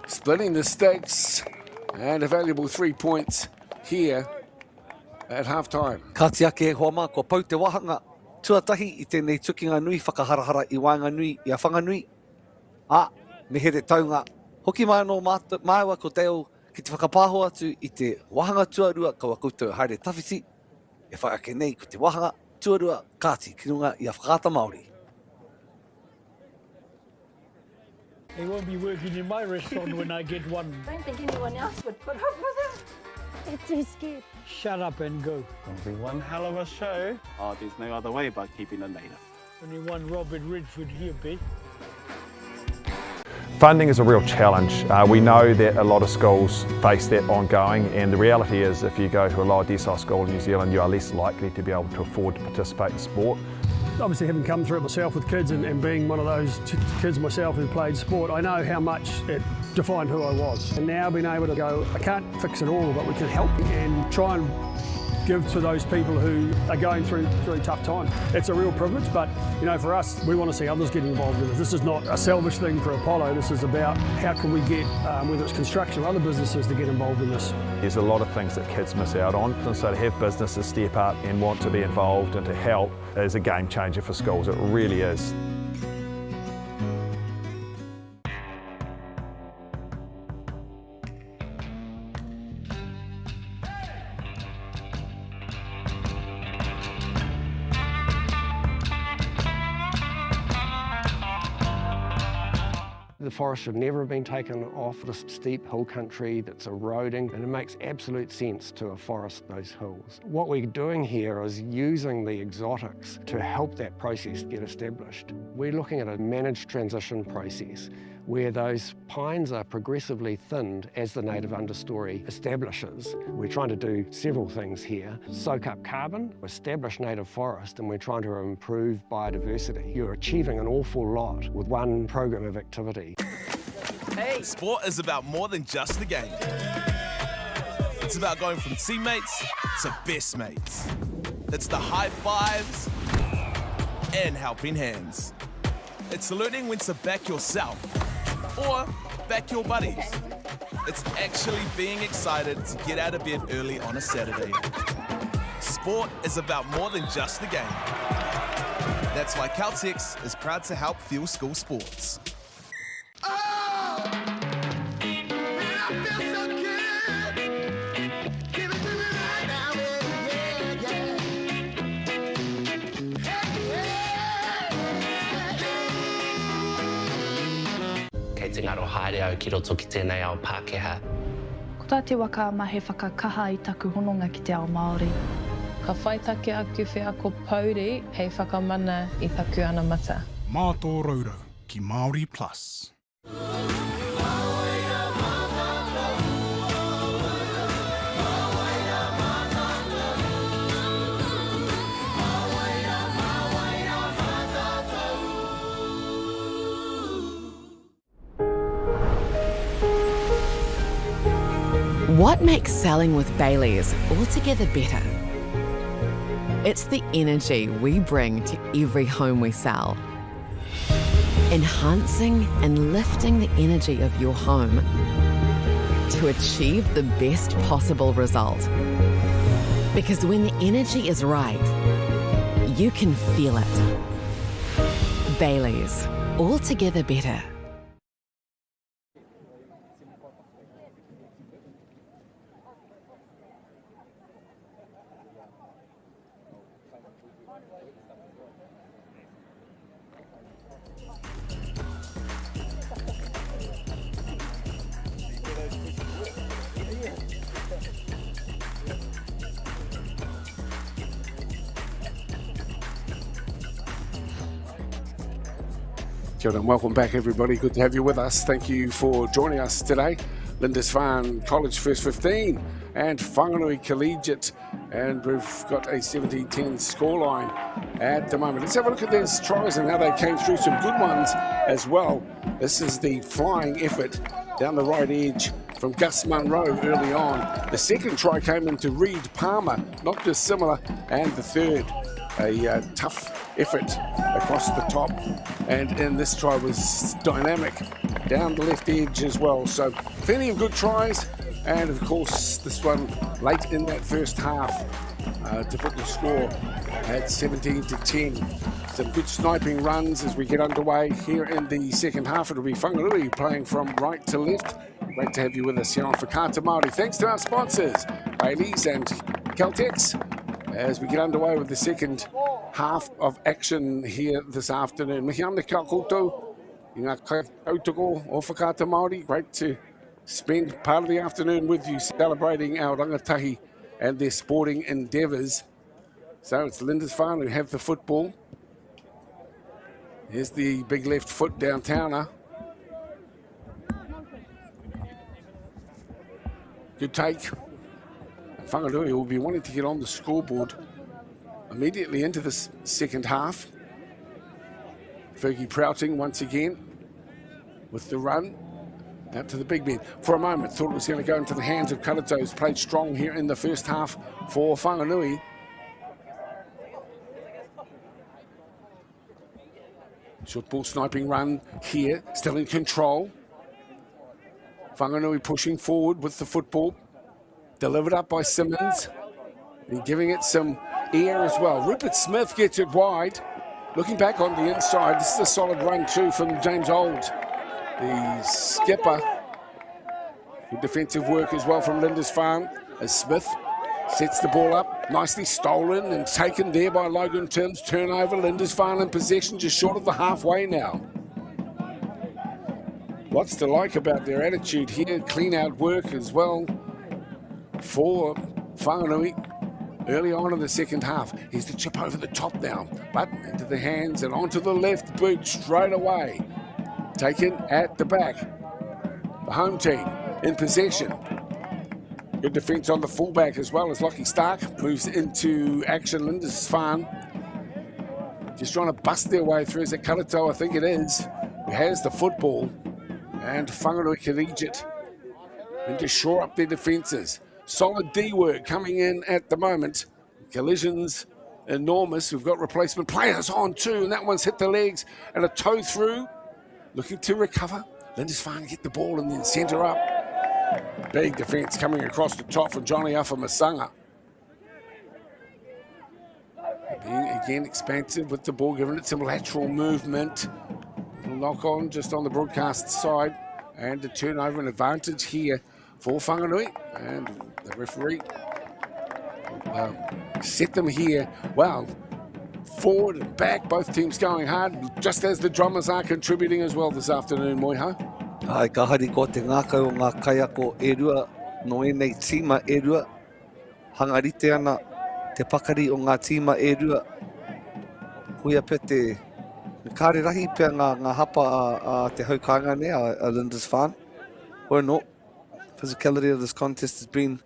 splitting the stakes, and a valuable 3 points here at half-time. Kātia ke hoa mā, ko pau te wahanga. Tuatahi I tēnei tukinga nui whakaharahara I Whanganui I a Whanganui. Me here taunga. Hoki mai anō māua ko teo ki te whakapāho atu I te wahanga tuarua kaua koutou haere tawhiti. E whaake nei ko te wahanga tuarua kāti ki runga I a whakata Māori. They won't be working in my restaurant when I get one. I don't think anyone else would put up with it. They're too scared. Shut up and go. It'll be one hell of a show. Oh, there's no other way but keeping it native. Only one Robert Redford here, Pete. Funding is a real challenge. We know that a lot of schools face that ongoing, and the reality is if you go to a lower decile school in New Zealand, you are less likely to be able to afford to participate in sport. Obviously, having come through it myself with kids and being one of those kids myself who played sport, I know how much it defined who I was. And now being able to go, I can't fix it all, but we can help and try and give to those people who are going through a tough time. It's a real privilege, but you know, for us, we want to see others get involved in this. This is not a selfish thing for Apollo. This is about how can we get, whether it's construction or other businesses, to get involved in this. There's a lot of things that kids miss out on, and so to have businesses step up and want to be involved and to help is a game changer for schools. It really is. The forest should never have been taken off this steep hill country that's eroding, and it makes absolute sense to afforest those hills. What we're doing here is using the exotics to help that process get established. We're looking at a managed transition process where those pines are progressively thinned as the native understory establishes. We're trying to do several things here. Soak up carbon, establish native forest, and we're trying to improve biodiversity. You're achieving an awful lot with one program of activity. Hey. Sport is about more than just the game. It's about going from teammates to best mates. It's the high fives and helping hands. It's learning when to back yourself or back your buddies. It's actually being excited to get out of bed early on a Saturday. Sport is about more than just the game. That's why Caltex is proud to help fuel school sports. Kei te ngaro haere au ki roto ki tēnei ao Pākehā. Ko tā te waka ma he whakakaha i taku hononga ki te ao Māori. Ka whai take aku whea ko Pauri hei whakamana I taku ana mata. Mātō ki MāORI Plus. What makes selling with Baileys altogether better? It's the energy we bring to every home we sell. Enhancing and lifting the energy of your home to achieve the best possible result. Because when the energy is right, you can feel it. Baileys, altogether better. Kia ora and welcome back, everybody. Good to have you with us. Thank you for joining us today. Lindisfarne College First 15 and Whanganui Collegiate, and we've got a 17-10 scoreline at the moment. Let's have a look at these tries and how they came through. Some good ones as well. This is the flying effort down the right edge from Gus Munro early on. The second try came into Reed Palmer, not dissimilar, and the third, a tough effort across the top, and this try was dynamic down the left edge as well. So plenty of good tries, and of course this one late in that first half to put the score at 17-10. Some good sniping runs as we get underway here in the second half. It'll be Whanganui playing from right to left. Great to have you with us here on Whakaata Māori. Thanks to our sponsors, Baileys and Caltex, as we get underway with the second half of action here this afternoon. Mihi ana kia koutou, I ngā kautoko o Whakaata Māori. Great to spend part of the afternoon with you celebrating our rangatahi and their sporting endeavours. So it's Lindisfarne who have the football. Here's the big left foot downtowner. Good take. Whanganui will be wanting to get on the scoreboard immediately into this second half. Fergie Prouting once again with the run out to the big men. For a moment, thought it was going to go into the hands of Kalato's. Played strong here in the first half for Whanganui. Short ball sniping run here, still in control. Whanganui pushing forward with the football. Delivered up by Simmons. And giving it some air as well. Rupert Smith gets it wide. Looking back on the inside, this is a solid run too from James Old, the skipper. Good defensive work as well from Lindisfarne as Smith sets the ball up. Nicely stolen and taken there by Logan Timms. Turnover, Lindisfarne in possession, just short of the halfway now. Lots to like about their attitude here. Clean out work as well for Whanganui early on in the second half. Here's the chip over the top now, but into the hands and onto the left boot straight away. Taken at the back. The home team in possession. Good defence on the fullback as well as Lockie Stark moves into action. Lindisfarne just trying to bust their way through. Is it Kalato? I think it is. Who has the football. And Whanganui Collegiate and to shore up their defences. Solid D work coming in at the moment. Collisions enormous. We've got replacement players on too, and that one's hit the legs and a toe through. Looking to recover. Lindisfarne get the ball and then centre up. Big defence coming across the top from Johnny Afamasanga. Being again expansive with the ball, giving it some lateral movement. Knock on just on the broadcast side, and a turnover and advantage here for Whanganui, and the referee set them here. Well, forward and back, both teams going hard, just as the drummers are contributing as well this afternoon, Moiha. Ai ka hari ko te ngākau o ngā kaiako e rua, no e nei tīma e rua, hangarite ana te pakari o ngā tīma e rua, kuia pe te kāre rahi pia ngā hapa a te haukanga ne a Lindisfarne, or not. Physicality of this contest has been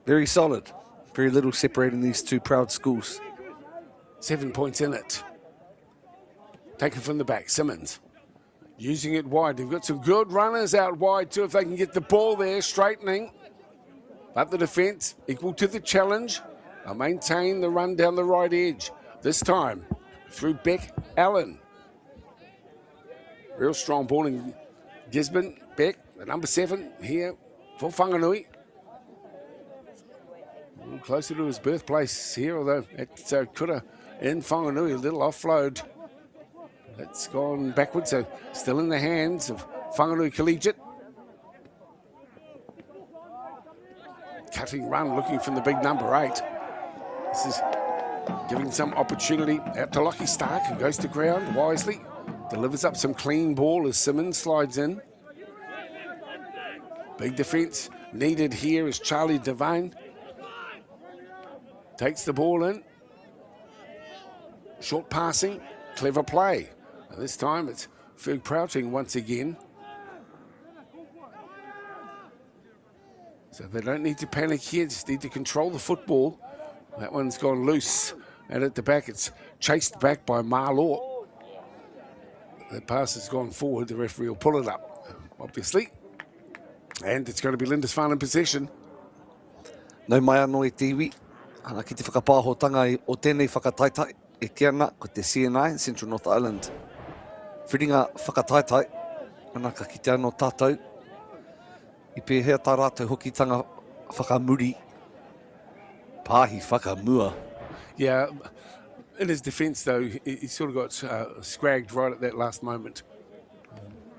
very solid. Very little separating these two proud schools. 7 points in it. Taken from the back, Simmons. Using it wide. They've got some good runners out wide too if they can get the ball there, straightening. But the defence equal to the challenge. They'll maintain the run down the right edge. This time through Beck Allen. Real strong ball in Gisborne. Beck, the number 7 here for Whanganui. A little closer to his birthplace here, although it's Kura in Whanganui. A little offload. That's gone backwards, so still in the hands of Whanganui Collegiate. Cutting run, looking from the big number 8. This is giving some opportunity out to Lockie Stark, who goes to ground wisely. Delivers up some clean ball as Simmons slides in. Big defence needed here as Charlie Devine takes the ball in. Short passing, clever play. And this time it's Ferg Prouting once again. So they don't need to panic here, just need to control the football. That one's gone loose. And at the back, it's chased back by MΑORI. The pass has gone forward. The referee will pull it up, obviously. And it's going to be Lindisfarne in possession. Nau mai anō e te iwi. Ana ki te whakapāhotanga o tēnei whakataitai e ke ana ko te CNI, Central North Island. Whiringa whakataitai, ana ka ki te anō tātou. I pēhea tā rātou hokitanga whakamuri. Pāhi whakamua. Yeah, in his defence though, he sort of got scragged right at that last moment.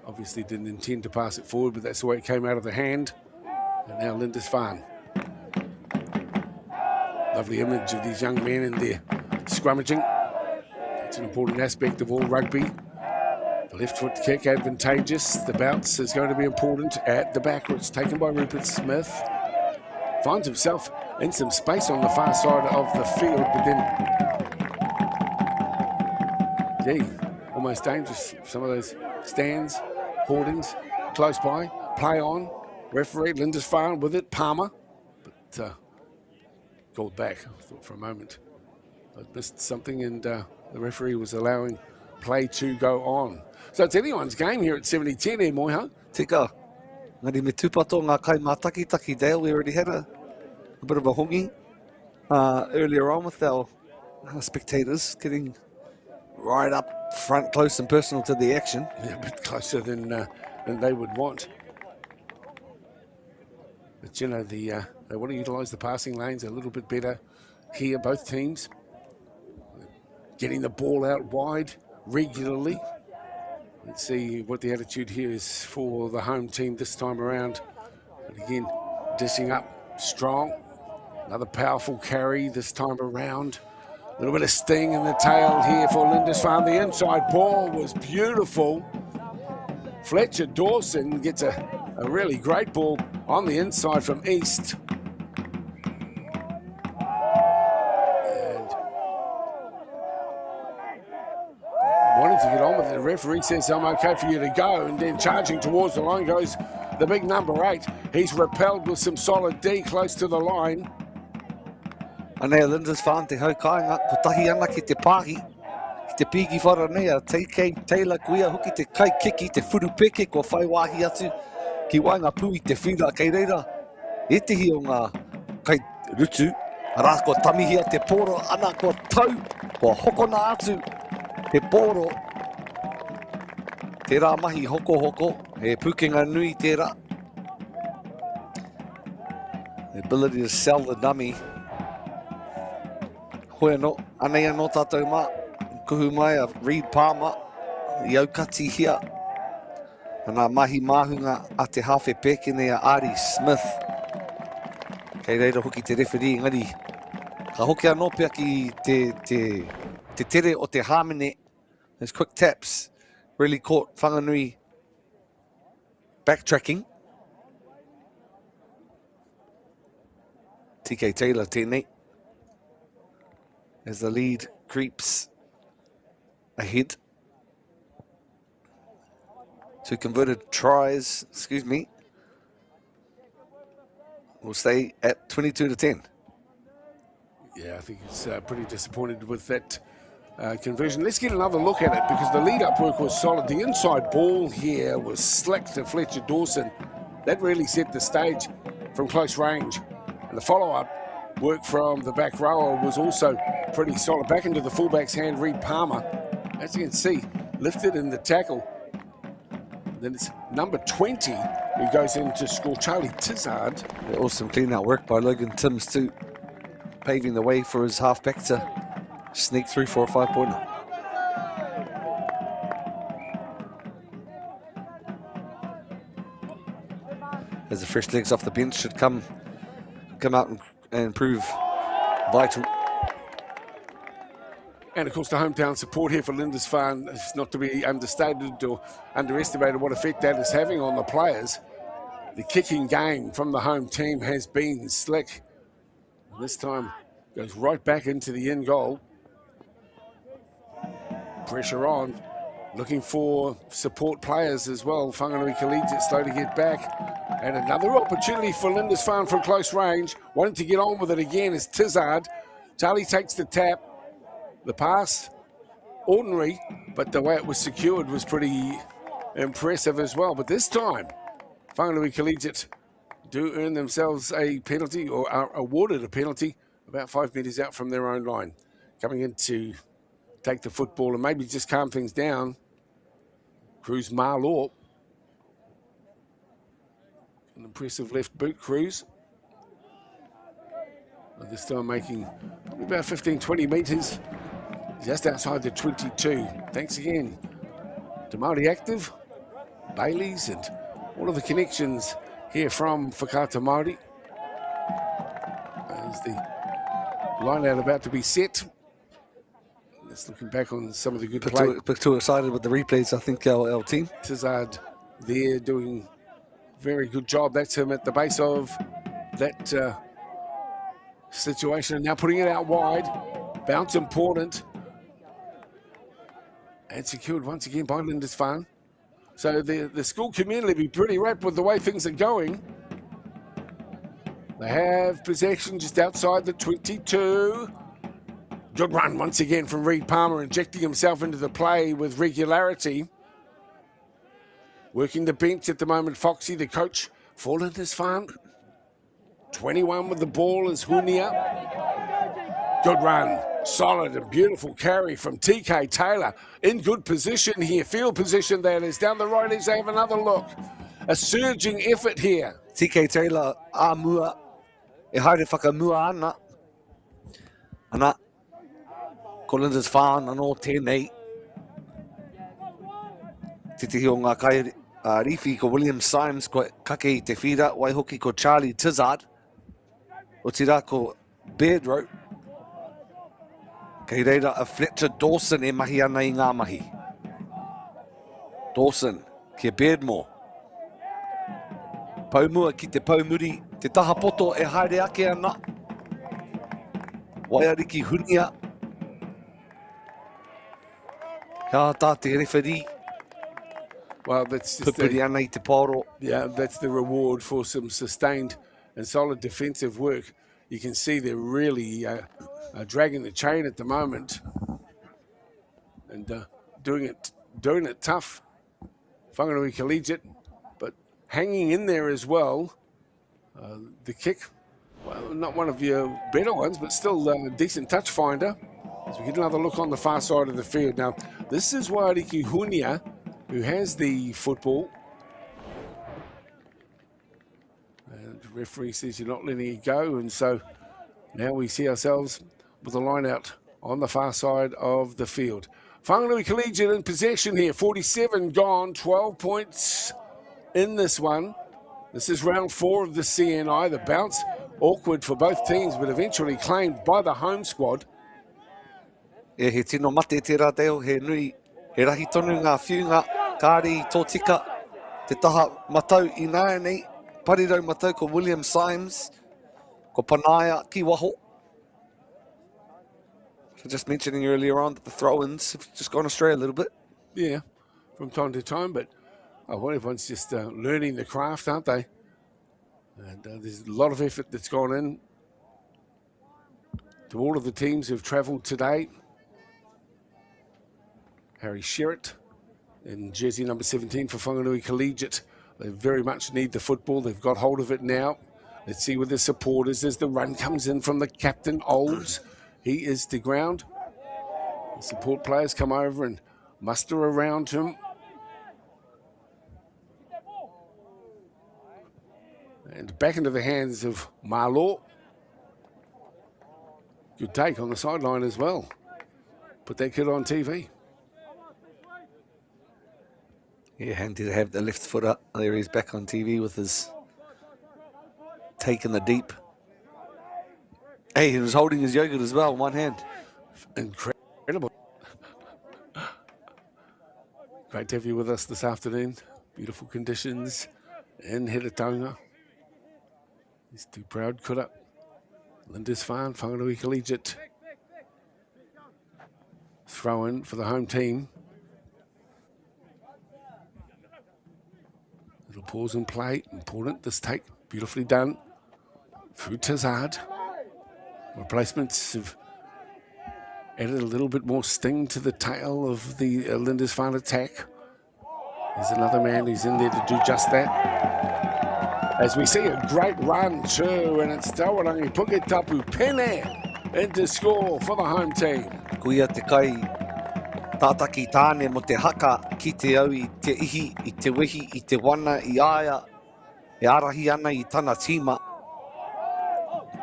Obviously didn't intend to pass it forward, but that's the way it came out of the hand. And now Lindisfarne. Lovely image of these young men in there scrummaging. It's an important aspect of all rugby. The left foot kick advantageous. The bounce is going to be important at the back. It's taken by Rupert Smith. Finds himself in some space on the far side of the field, but then, gee, almost dangerous. Some of those stands, hoardings, close by, play on. Referee Lindisfarne with it, Palmer, but called back. I thought for a moment I'd missed something, and the referee was allowing play to go on. So it's anyone's game here at 70-10 here, Moiho. Tika, ngari me tūpato ngā kai mātaki Dale. We already had a bit of a hongi earlier on with our spectators getting right up front, close and personal to the action. Yeah, a bit closer than they would want. But you know, they want to utilise the passing lanes a little bit better here, both teams. Getting the ball out wide regularly. Let's see what the attitude here is for the home team this time around. And again, dishing up strong. Another powerful carry this time around. A little bit of sting in the tail here for Lindisfarne. The inside ball was beautiful. Fletcher Dawson gets a really great ball on the inside from East. Wanting to get on with it. The referee says, I'm okay for you to go. And then charging towards the line goes the big number 8. He's repelled with some solid D close to the line. Anea Lindisfarne te hau kāinga, ko tahi ana ki te pāhi, ki te pīki wharanea, teila kuia huki te kai kiki, te furu peke, ko whai wāhi atu, ki wainga pui te whira kei reira. E tihi o ngā kai rutu, arā ko tamihia te pōro, ana ko tau, ko hokona atu, te pōro. Tērā mahi hoko, he pukenga nui tērā. The ability to sell the dummy. Hoi anō, anei anō tātou mā, kuhu mai a Reid Palmer, i aukati hia. Ana mahi māhunga a te hawhe pēkene a Ari Smith. Kei reira hoki te referee ngari. Ka hoki anō pia ki te tere o te hāmene. Those quick taps really caught Whanganui backtracking. TK Taylor tēnei. As the lead creeps ahead. 2 converted tries, will stay at 22-10. Yeah, I think it's pretty disappointed with that conversion. Let's get another look at it because the lead-up work was solid. The inside ball here was slick to Fletcher Dawson. That really set the stage from close range. And the follow-up work from the back rower was also pretty solid. Back into the fullback's hand, Reid Palmer. As you can see, lifted in the tackle. Then it's number 20 who goes in to score, Charlie Tizard. Yeah, awesome clean-out work by Logan Timms too, paving the way for his halfback to sneak through for a 5-pointer. As the fresh legs off the bench should come out and prove vital. And of course the hometown support here for Lindisfarne is not to be understated or underestimated what effect that is having on the players. The kicking game from the home team has been slick. This time goes right back into the end goal. Pressure on, looking for support players as well. Whanganui Collegiate slow to get back. And another opportunity for Lindisfarne from close range. Wanting to get on with it again is Tizard. Charlie takes the tap. The pass, ordinary, but the way it was secured was pretty impressive as well. But this time, Whanganui Collegiate do earn themselves a penalty, or are awarded a penalty, about 5 metres out from their own line. Coming in to take the football and maybe just calm things down. Cruz MΑORI. An impressive left boot, Cruz. And this time making probably about 15-20 metres. Just outside the 22. Thanks again to Māori Active, Bailey's, and all of the connections here from Whakata Māori. As the line out about to be set. Just looking back on some of the good play. Bit too excited with the replays, I think, our team. Tizard there doing a very good job. That's him at the base of that situation. And now putting it out wide. Bounce important. And secured once again by Lindisfarne. So the school community will be pretty wrapped with the way things are going. They have possession just outside the 22. Good run once again from Reed Palmer, injecting himself into the play with regularity. Working the bench at the moment, Foxy, the coach for Lindisfarne. 21 with the ball is Hunia. Good run, solid and beautiful carry from TK Taylor. In good position here, field position that is. Down the right as they have another look. A surging effort here. TK Taylor, mua. E haere whakamua ana. Ana. Ko Lindisfarne anō tēnei. Titihi o ngā kai rifi ko William Symes ko kake I te whira. Wai hoki ko Charlie Tizard. O tira ko Bedrow. Kei reira a Fletcher Dawson e mahi ana I ngā mahi. Dawson, kia Beardmore. Paumua ki te paumuri, te taha poto e haere ake ana. Waiariki Hunia. Kia tā te referee. Well, that's just Pupuri ana I te paro. Yeah, that's the reward for some sustained and solid defensive work. You can see they're really dragging the chain at the moment and doing it tough. Whanganui Collegiate, but hanging in there as well. The kick, well, not one of your better ones, but still a decent touch finder. As we get another look on the far side of the field. Now, this is Wairiki Hunia, who has the football. And the referee says you're not letting it go, and so now we see ourselves with a line out on the far side of the field. Whanganui Collegiate in possession here, 47 gone, 12 points in this one. This is round 4 of the CNI. The bounce, awkward for both teams, but eventually claimed by the home squad. E he tino mate te rā teo, he nui, he rahi tonu ngā whiunga, kāri tō tika, te taha matau I nāia nei, parirau matau ko William Symes, ko Panaia ki waho. So just mentioning earlier on that the throw-ins have just gone astray a little bit. Yeah, from time to time, but everyone's just learning the craft, aren't they? And there's a lot of effort that's gone in to all of the teams who've travelled today. Harry Sherritt in jersey number 17 for Whanganui Collegiate. They very much need the football. They've got hold of it now. Let's see with the supporters as the run comes in from the captain, Olds. He is to ground. The support players come over and muster around him. And back into the hands of Marlaw. Good take on the sideline as well. Put that kid on TV. Yeah, handy to have the left foot up. There he's back on TV with his take in the deep. Hey, he was holding his yogurt as well, one hand. Incredible. Great to have you with us this afternoon. Beautiful conditions in Heretaunga. He's too proud, could it? Lindisfarne, Whanganui Collegiate. Throw in for the home team. Little pause and play. Important, this take. Beautifully done. Through Tizard. Replacements have added a little bit more sting to the tail of the Lindisfarne attack. There's another man who's in there to do just that. As we see a great run too, and it's Tawarangi Puketapu Pene into score for the home team. Kuia te kai tātaki tāne mo te haka ki te au I te ihi, I te wehi, I te wana, I aia, e arahi ana I tana tīma.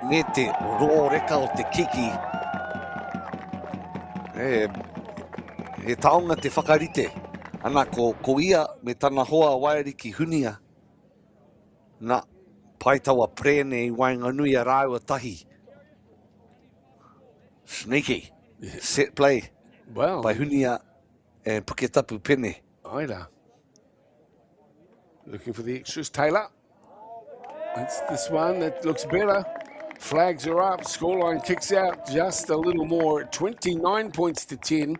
Me te rō reka o te kiki. E taonga te whakarite. Ana ko ia me tana hoa Wairiki Hunia. Na paitawa prene I Whanganui a rāua tahi. Sneaky. Set play. Well, by Hunia and Puketapu Pene. Aida. Looking for the extras. Taylor. It's this one that looks better. Flags are up. Scoreline kicks out just a little more. 29 points to 10.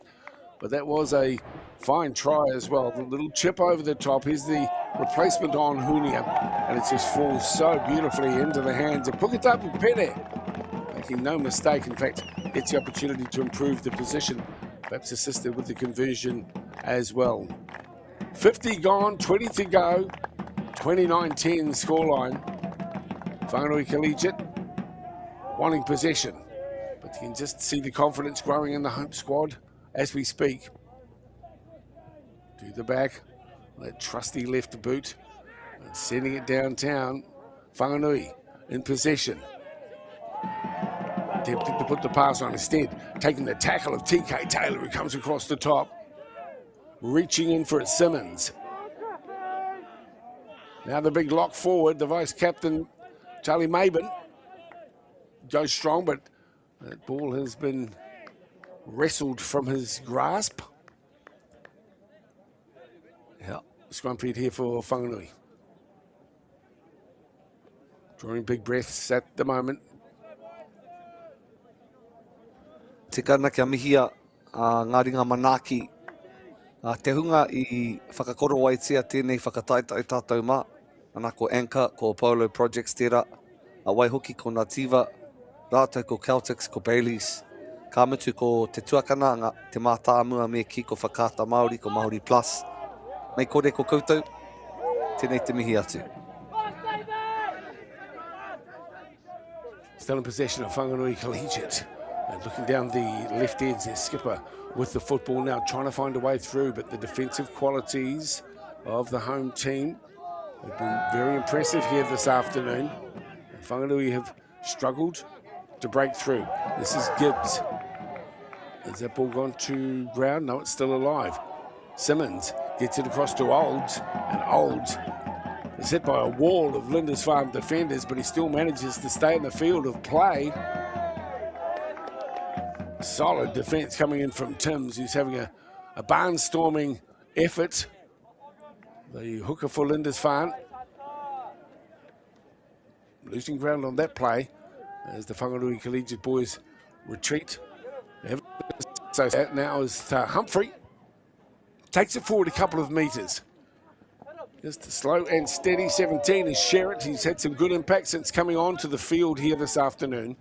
But that was a fine try as well. The little chip over the top. Here's the replacement on Hunia. And it just falls so beautifully into the hands of Puketapu Pene. making no mistake. In fact, gets the opportunity to improve the position, perhaps assisted with the conversion as well. 50 gone, 20 to go, 29-10 scoreline. Whanganui Collegiate wanting possession, but you can just see the confidence growing in the home squad as we speak. To the back, that trusty left boot, and sending it downtown. Whanganui in possession. Attempting to put the pass on instead, taking the tackle of TK Taylor, who comes across the top. Reaching in for it, Simmons. Now the big lock forward, the vice captain, Charlie Maben, goes strong, but that ball has been wrestled from his grasp. Yeah, scrum feed here for Whanganui. Drawing big breaths at the moment. Te kana kia mihia ngā ringa manaki. Te hunga I whakakoro waitia tēnei whakataita I tātou mā. Ana ko Anchor, ko Apollo Projects tērā. A Waihoki ko Nativa, rātou ko Celtics, ko Baileys. Ka mutu ko te tuakana ngā te māta amua me ki ko whakata MāORI, ko MāORI Plus. Mei kore ko koutou, tēnei te mihi atu. Still in possession of Whanganui Collegiate. And looking down the left edge, their skipper with the football now, trying to find a way through, but the defensive qualities of the home team have been very impressive here this afternoon. And Whanganui have struggled to break through. This is Gibbs. Has that ball gone to ground? No, it's still alive. Simmons gets it across to Olds, and Olds is hit by a wall of Lindisfarne defenders, but he still manages to stay in the field of play. Solid defence coming in from Timms, who's having a barnstorming effort. The hooker for Lindisfarne. Losing ground on that play as the Whanganui Collegiate boys retreat. So that now is Humphrey. Takes it forward a couple of metres. Just a slow and steady 17 is Sherritt. He's had some good impact since coming on to the field here this afternoon.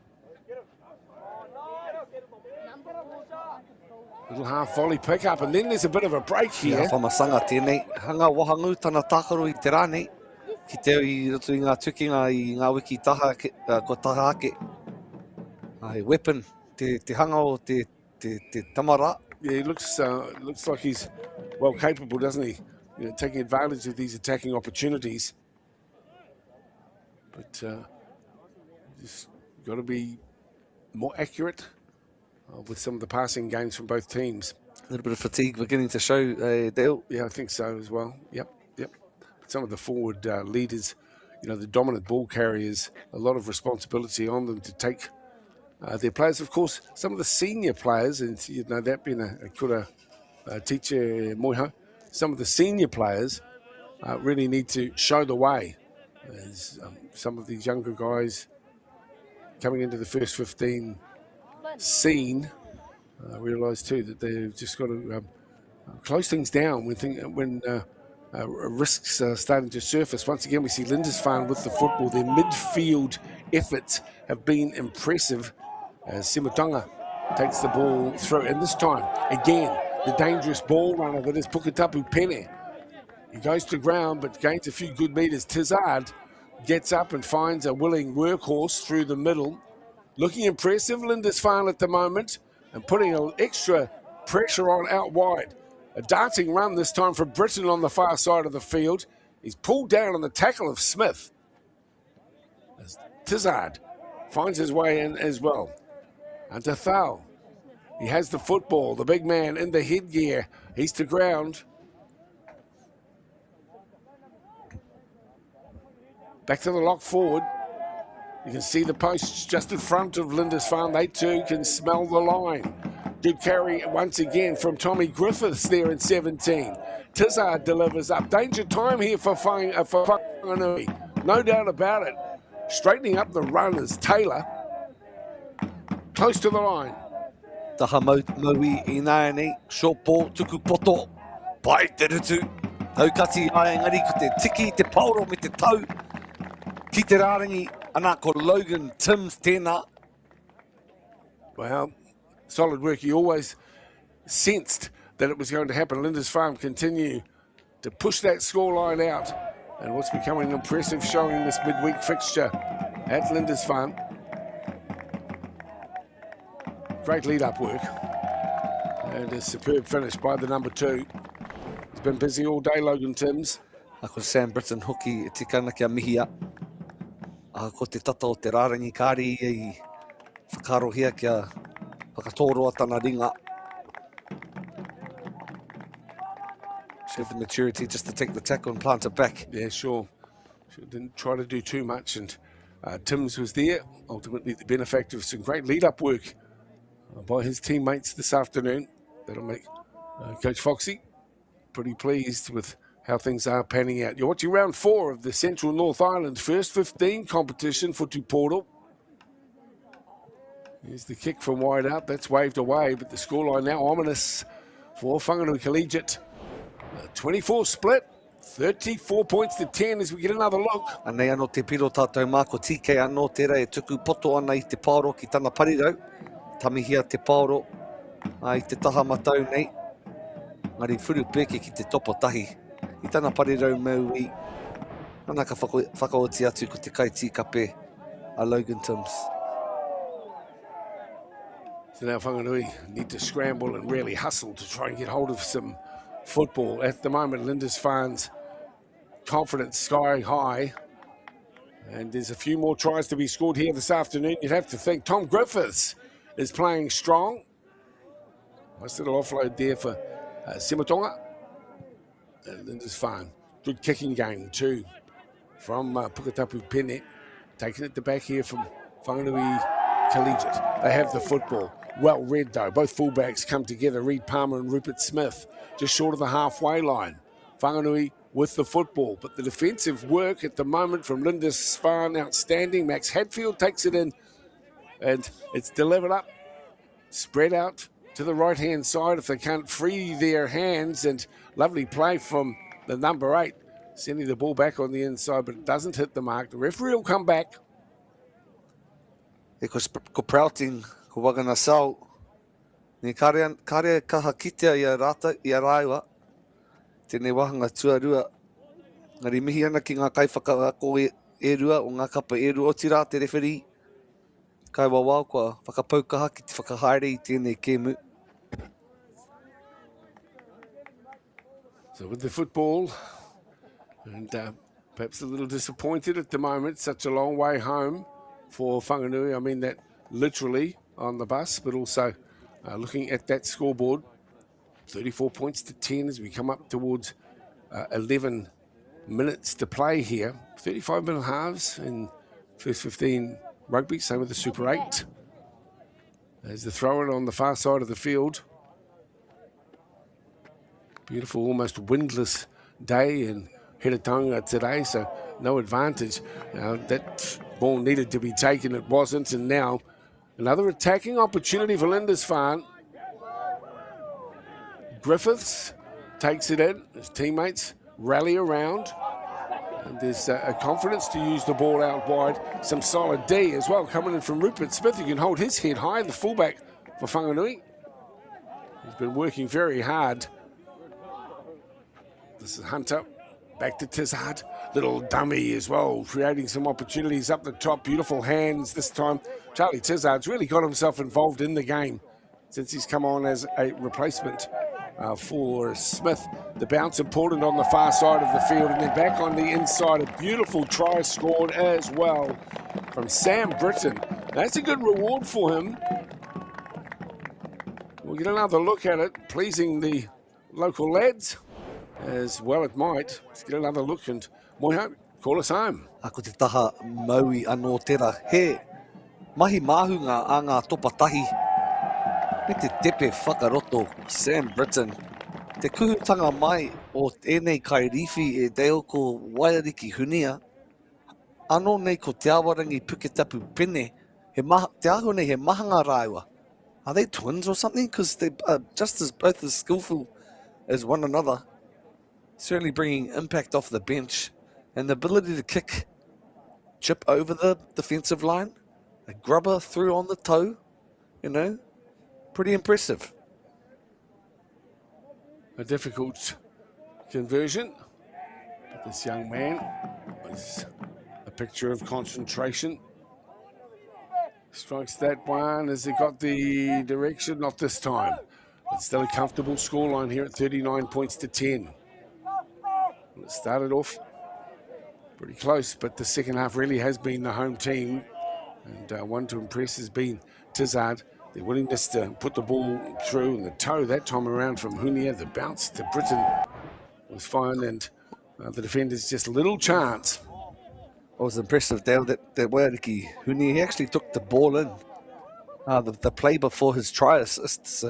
Little half volley pick up, and then there's a bit of a break here. Ia whamasanga tēnei. Hanga wahangu tana tākaro I te rānei. Ki te I roto I ngā tukinga I ngā wiki taha ko taha ake. Ai weapon, te hanga o te tamara. Yeah, he looks like he's well capable, doesn't he? You know, taking advantage of these attacking opportunities. But just got to be more accurate with some of the passing games from both teams. A little bit of fatigue beginning to show, Dale. Yeah, I think so as well. Yep. But some of the forward leaders, you know, the dominant ball carriers, a lot of responsibility on them to take their players. Of course, some of the senior players, and you know that being a kura teacher moiho, some of the senior players really need to show the way. As some of these younger guys coming into the first 15 scene realise too that they've just got to close things down when risks are starting to surface. Once again, we see Lindisfarne with the football. Their midfield efforts have been impressive as Simutonga takes the ball through. And this time, again, the dangerous ball runner that is Puketapu Pene. He goes to ground but gains a few good metres. Tizard gets up and finds a willing workhorse through the middle. Looking impressive, Lindisfarne at the moment, and putting an extra pressure on out wide. A darting run this time for Britain on the far side of the field. He's pulled down on the tackle of Smith. As Tizard finds his way in as well. And Tathau, he has the football, the big man in the headgear. He's to ground. Back to the lock forward. You can see the posts just in front of Lindisfarne. They too can smell the line. Good carry once again from Tommy Griffiths there in 17. Tizard delivers up. Danger time here for Whanganui. No doubt about it. Straightening up the run is Taylor. Close to the line. Taha maui I nāianei. Short ball, tuku poto. Pai te rutu. Haukati ai engari ko te tiki, te pauro me te tau. Ki te rārangi, ana ko Logan Timms tēnā. Well, solid work. He always sensed that it was going to happen. Lindisfarne continue to push that scoreline out. And what's becoming an impressive showing this midweek fixture at Lindisfarne. Great lead-up work. And a superb finish by the number 2. He's been busy all day, Logan Timms. Ako Sam Britton hoki e tikana kia mihia. Ko te tata o te rārangi kāri i whakarohia kia whakatoroa tana ringa. She had the maturity just to take the tackle and plant it back. Yeah, sure. She didn't try to do too much, and Timms was there. Ultimately, the benefactor of some great lead-up work by his teammates this afternoon. That'll make Coach Foxy pretty pleased with how things are panning out. You're watching round 4 of the Central North Island First 15 competition for Tuportal. Here's the kick from wide out. That's waved away, but the scoreline now ominous for Whanganui Collegiate. 24 split, 34 points to 10 as we get another look. Anei anō te piro tātou māko TK anō tērā e tuku poto ana i te paoro ki tana parirau. Tamihia te paoro i te taha matau nei. Ngari whiru pēke ki te topo tahi. I tana parirau MΑORI. Ana ka whakaoti atu ko te kai tīkape a Logan Timms. So now Whanganui need to scramble and really hustle to try and get hold of some football. At the moment, Lindisfarne's confidence sky high. And there's a few more tries to be scored here this afternoon. You'd have to think Tom Griffiths is playing strong. Nice little offload there for Simatonga. And Lindisfarne, good kicking game too from Puketapu Pene. Taking it to back here from Whanganui Collegiate. They have the football. Well read though. Both fullbacks come together. Reed Palmer and Rupert Smith just short of the halfway line. Whanganui with the football. But the defensive work at the moment from Lindisfarne outstanding. Max Hadfield takes it in and it's delivered up. Spread out to the right-hand side if they can't free their hands. And lovely play from the number 8. Sending the ball back on the inside, but it doesn't hit the mark. The referee will come back. E ko Prouting, ko Wagana Sau. Ni kare kaha kitea i a raiwa. Tēnei wahanga tuarua. Ngari mihi ana ki ngā kai whakaako e rua o ngā kapa e rua o tira te referee. Kai wawao kua whakapaukaha ki te whakahaere i tēnei kēmu. So with the football, and perhaps a little disappointed at the moment, such a long way home for Whanganui. I mean that literally on the bus, but also looking at that scoreboard. 34 points to 10 as we come up towards 11 minutes to play here. 35-minute halves in first 15 rugby, same with the Super 8. There's the throw-in on the far side of the field. Beautiful, almost windless day in Heretaunga today, so no advantage. That ball needed to be taken, it wasn't, and now another attacking opportunity for Lindisfarne. Griffiths takes it in, his teammates rally around, and there's a confidence to use the ball out wide. Some solid D as well coming in from Rupert Smith, who can hold his head high, the fullback for Whanganui. He's been working very hard. This is Hunter. Back to Tizard, little dummy as well, creating some opportunities up the top. Beautiful hands this time. Charlie Tizard's really got himself involved in the game since he's come on as a replacement for Smith. The bounce important on the far side of the field, and then back on the inside. A beautiful try scored as well from Sam Britton. That's a good reward for him. We'll get another look at it, pleasing the local lads. As well it might. Let's get another look and Moiho, call us home. Ako te taha maui anō tera. He, mahi mahunga a ngā topa tahi. Me te tepe whakaroto, Sam Britton. Te kuhutanga mai o enei kai riwhi e deo ko Wairiki Hunia. Anō nei ko te awarangi Puketapu Pene. Te aho nei he mahanga raiwa. Are they twins or something? Because they're both as skillful as one another. Certainly bringing impact off the bench and the ability to chip over the defensive line. A grubber through on the toe. you know, pretty impressive. A difficult conversion. But this young man was a picture of concentration. Strikes that one as he got the direction, not this time. But still a comfortable scoreline here at 39 points to 10. It started off pretty close, but the second half really has been the home team. And one to impress has been Tizard. Their willingness to put the ball through, and the toe that time around from Hunia. The bounce to Britain was fine, and the defenders just little chance. What was impressive there, that Whanganui Hunia, he actually took the ball in. The play before his try assists,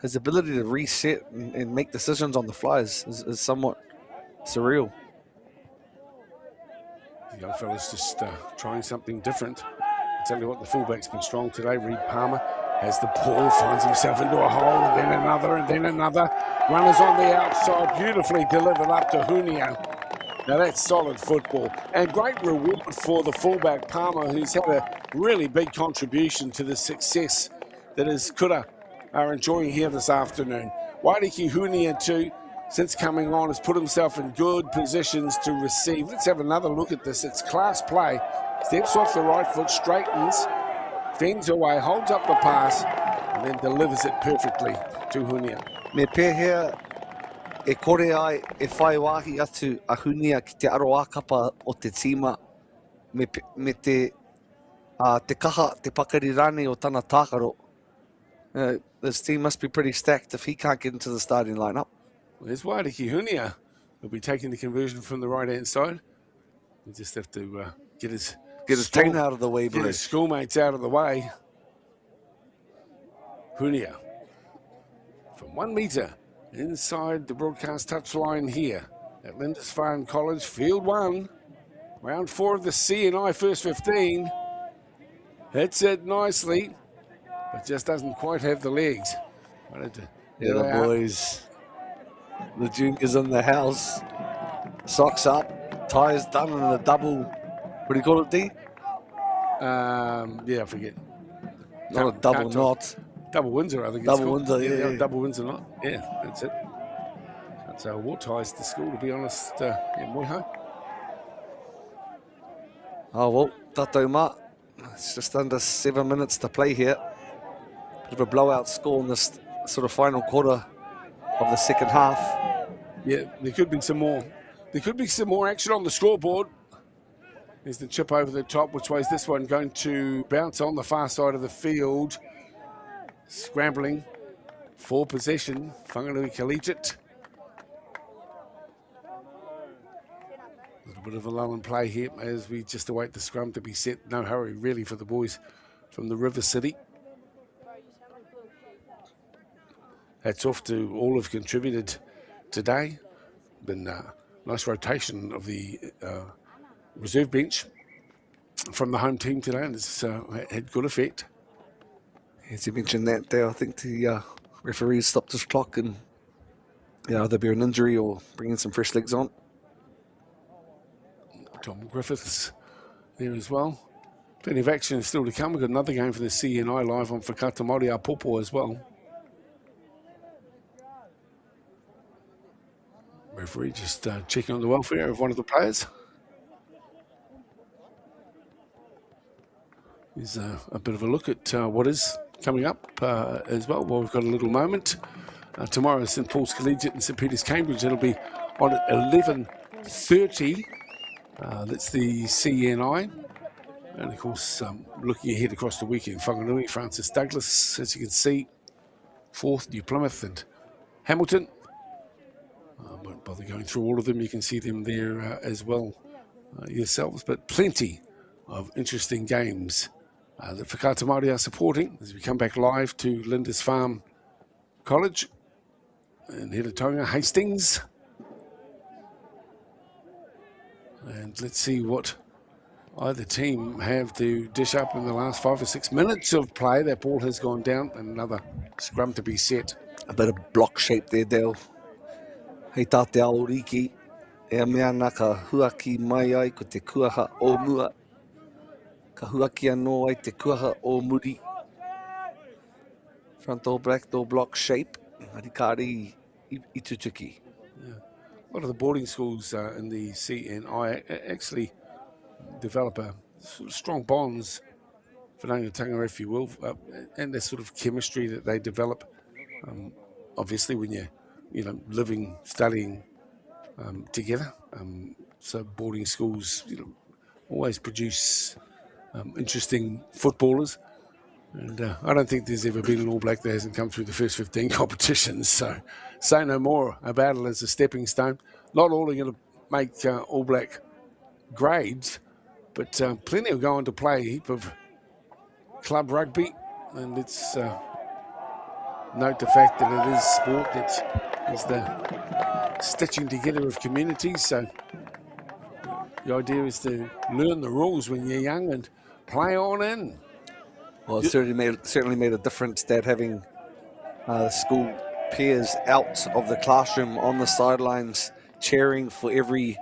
his ability to reset and make decisions on the fly is somewhat surreal. The young fella's just trying something different. I'll tell you what, the fullback's been strong today. Reed Palmer has the ball, finds himself into a hole, and then another, and then another. Runners on the outside, beautifully delivered up to Hunia. Now that's solid football, and great reward for the fullback Palmer, who's had a really big contribution to the success that his Kura are enjoying here this afternoon. Wairiki Hunia too, since coming on, has put himself in good positions to receive. Let's have another look at this. It's class play. Steps off the right foot, straightens, fends away, holds up the pass, and then delivers it perfectly to Hunia. Me pēhea e kore ai e whai wāhi atu a Hunia ki te aroa kapa o te tima me te kaha, te pakari rane o tana tākaro. This team must be pretty stacked if he can't get into the starting lineup. Well, there's Wairiki Hunia. He'll be taking the conversion from the right-hand side. We'll just have to get his team out of the way, get bro. his schoolmates out of the way. Hunia from 1 metre inside the broadcast touchline here at Lindisfarne College, field 1, round 4 of the CNI first 15. Hits it nicely, but just doesn't quite have the legs. Yeah, the boys. The juniors in the house. Socks up, ties done, and a double. What do you call it, D? Yeah, I forget. Not a double knot. Double Windsor, I think double it's called. Windsor, yeah. Double Windsor knot. Yeah, that's it. That's our war ties to school, to be honest, in Moiho. Oh, well, tatou mā. It's just under 7 minutes to play here. Bit of a blowout score in this sort of final quarter of the second half. Yeah, there could be some more. There could be some more action on the scoreboard. There's the chip over the top. Which way is this one going to bounce on the far side of the field? Scrambling for possession, Whanganui Collegiate. A little bit of a lull in play here as we just await the scrum to be set. No hurry really for the boys from the River City. Hats off to all who've contributed today. Been a nice rotation of the reserve bench from the home team today, and it's had good effect. As you mentioned that there, I think the referees stopped his clock and either be an injury or bringing some fresh legs on. Tom Griffiths there as well. Plenty of action still to come. We've got another game for the CNI live on Whakata Māori Apopo as well. Referee just checking on the welfare of one of the players. Here's a bit of a look at what is coming up as well. Well, we've got a little moment. Tomorrow, St Paul's Collegiate and St Peter's Cambridge. It'll be on at 11:30. That's the CNI. And of course, looking ahead across the weekend, Whanganui, Francis Douglas, as you can see, Forth, New Plymouth and Hamilton. I won't bother going through all of them. You can see them there as well yourselves. But plenty of interesting games that Whakata Māori are supporting as we come back live to Lindisfarne College in Hiratonga, Hastings. And let's see what either team have to dish up in the last 5 or 6 minutes of play. That ball has gone down, and another scrum to be set. A bit of block shape there, Dale. Hei tā te aoriki, e mea nā ka huaki mai ai ko te kuaha o mua. Ka huaki anō ai te kuaha o muri. Front door black, door block shape. Harikari Itutuki. Yeah. A lot of the boarding schools in the CNI actually develop a sort of strong bonds, whanangatanga, if you will, and the sort of chemistry that they develop. Obviously, when you're living, studying together. So boarding schools, always produce interesting footballers. And I don't think there's ever been an All Black that hasn't come through the first 15 competitions. So say no more about it as a stepping stone. Not all are going to make All Black grades, but plenty will go on to play a heap of club rugby. And let's note the fact that it is sport. It's the stitching together of communities. So the idea is to learn the rules when you're young and play on in. Well, it certainly made a difference that having school peers out of the classroom on the sidelines cheering for every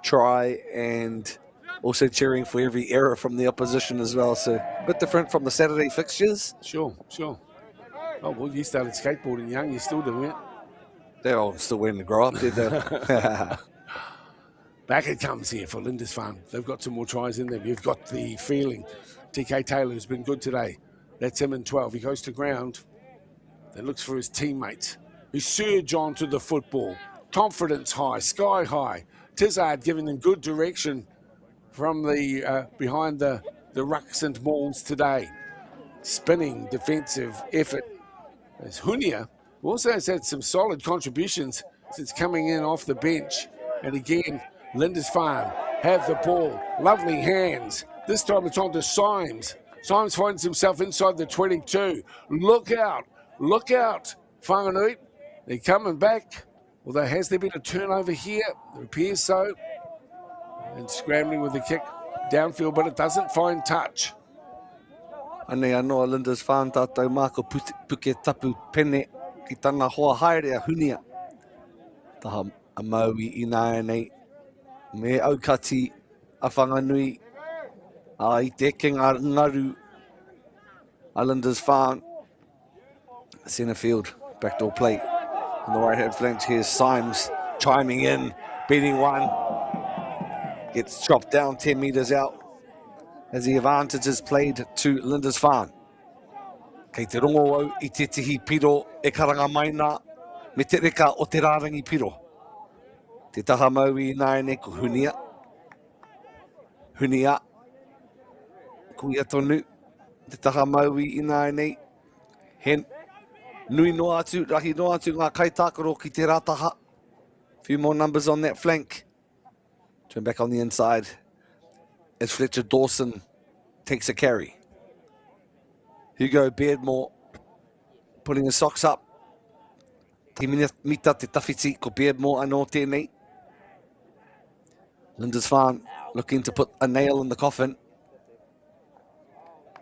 try and also cheering for every error from the opposition as well. So a bit different from the Saturday fixtures. Sure. Oh, well, you started skateboarding young. You're still doing it. They're all still waiting to grow up, did they? Back it comes here for Lindisfarne. They've got some more tries in them. You've got the Feilding. TK Taylor's been good today. That's him in 12. He goes to ground. Then looks for his teammates. He surge onto the football. Confidence high, sky high. Tizard giving them good direction from the behind the rucks and mauls today. Spinning defensive effort. As Hunia also has had some solid contributions since coming in off the bench. And again, Lindisfarne have the ball. Lovely hands. This time it's on to Symes. Symes finds himself inside the 22. Look out. Whanganui. They're coming back. Although has there been a turnover here? It appears so. And scrambling with the kick downfield, but it doesn't find touch. Anei anoa Lindisfarne tātou māko puke tapu pene ki tana hoa haere a Hunia. Taha a Maui i nāia nei. Me aukati a Whanganui. I te ngā ngaru a Lindisfarne. Centre field, backdoor play. On the right hand flank, here's Symes chiming in, beating one. Gets chopped down 10 metres out as the advantage is played to Lindisfarne. Kei te rongo au I te tihi piro e karanga maina me te reka o te rārangi piro. Te taha maui nāi ne ko Hunia. Hunia. Kuia tonu. Te taha maui nāi nei. Hen. Nui no atu, rahi no atu ngā kaitākaro ki te rātaha. Few more numbers on that flank. Turn back on the inside as Fletcher Dawson takes a carry. Hugo Beardmore putting his socks up. Te mita te tawhiti ko Beardmore anō tēnei. Lindisfarne looking to put a nail in the coffin.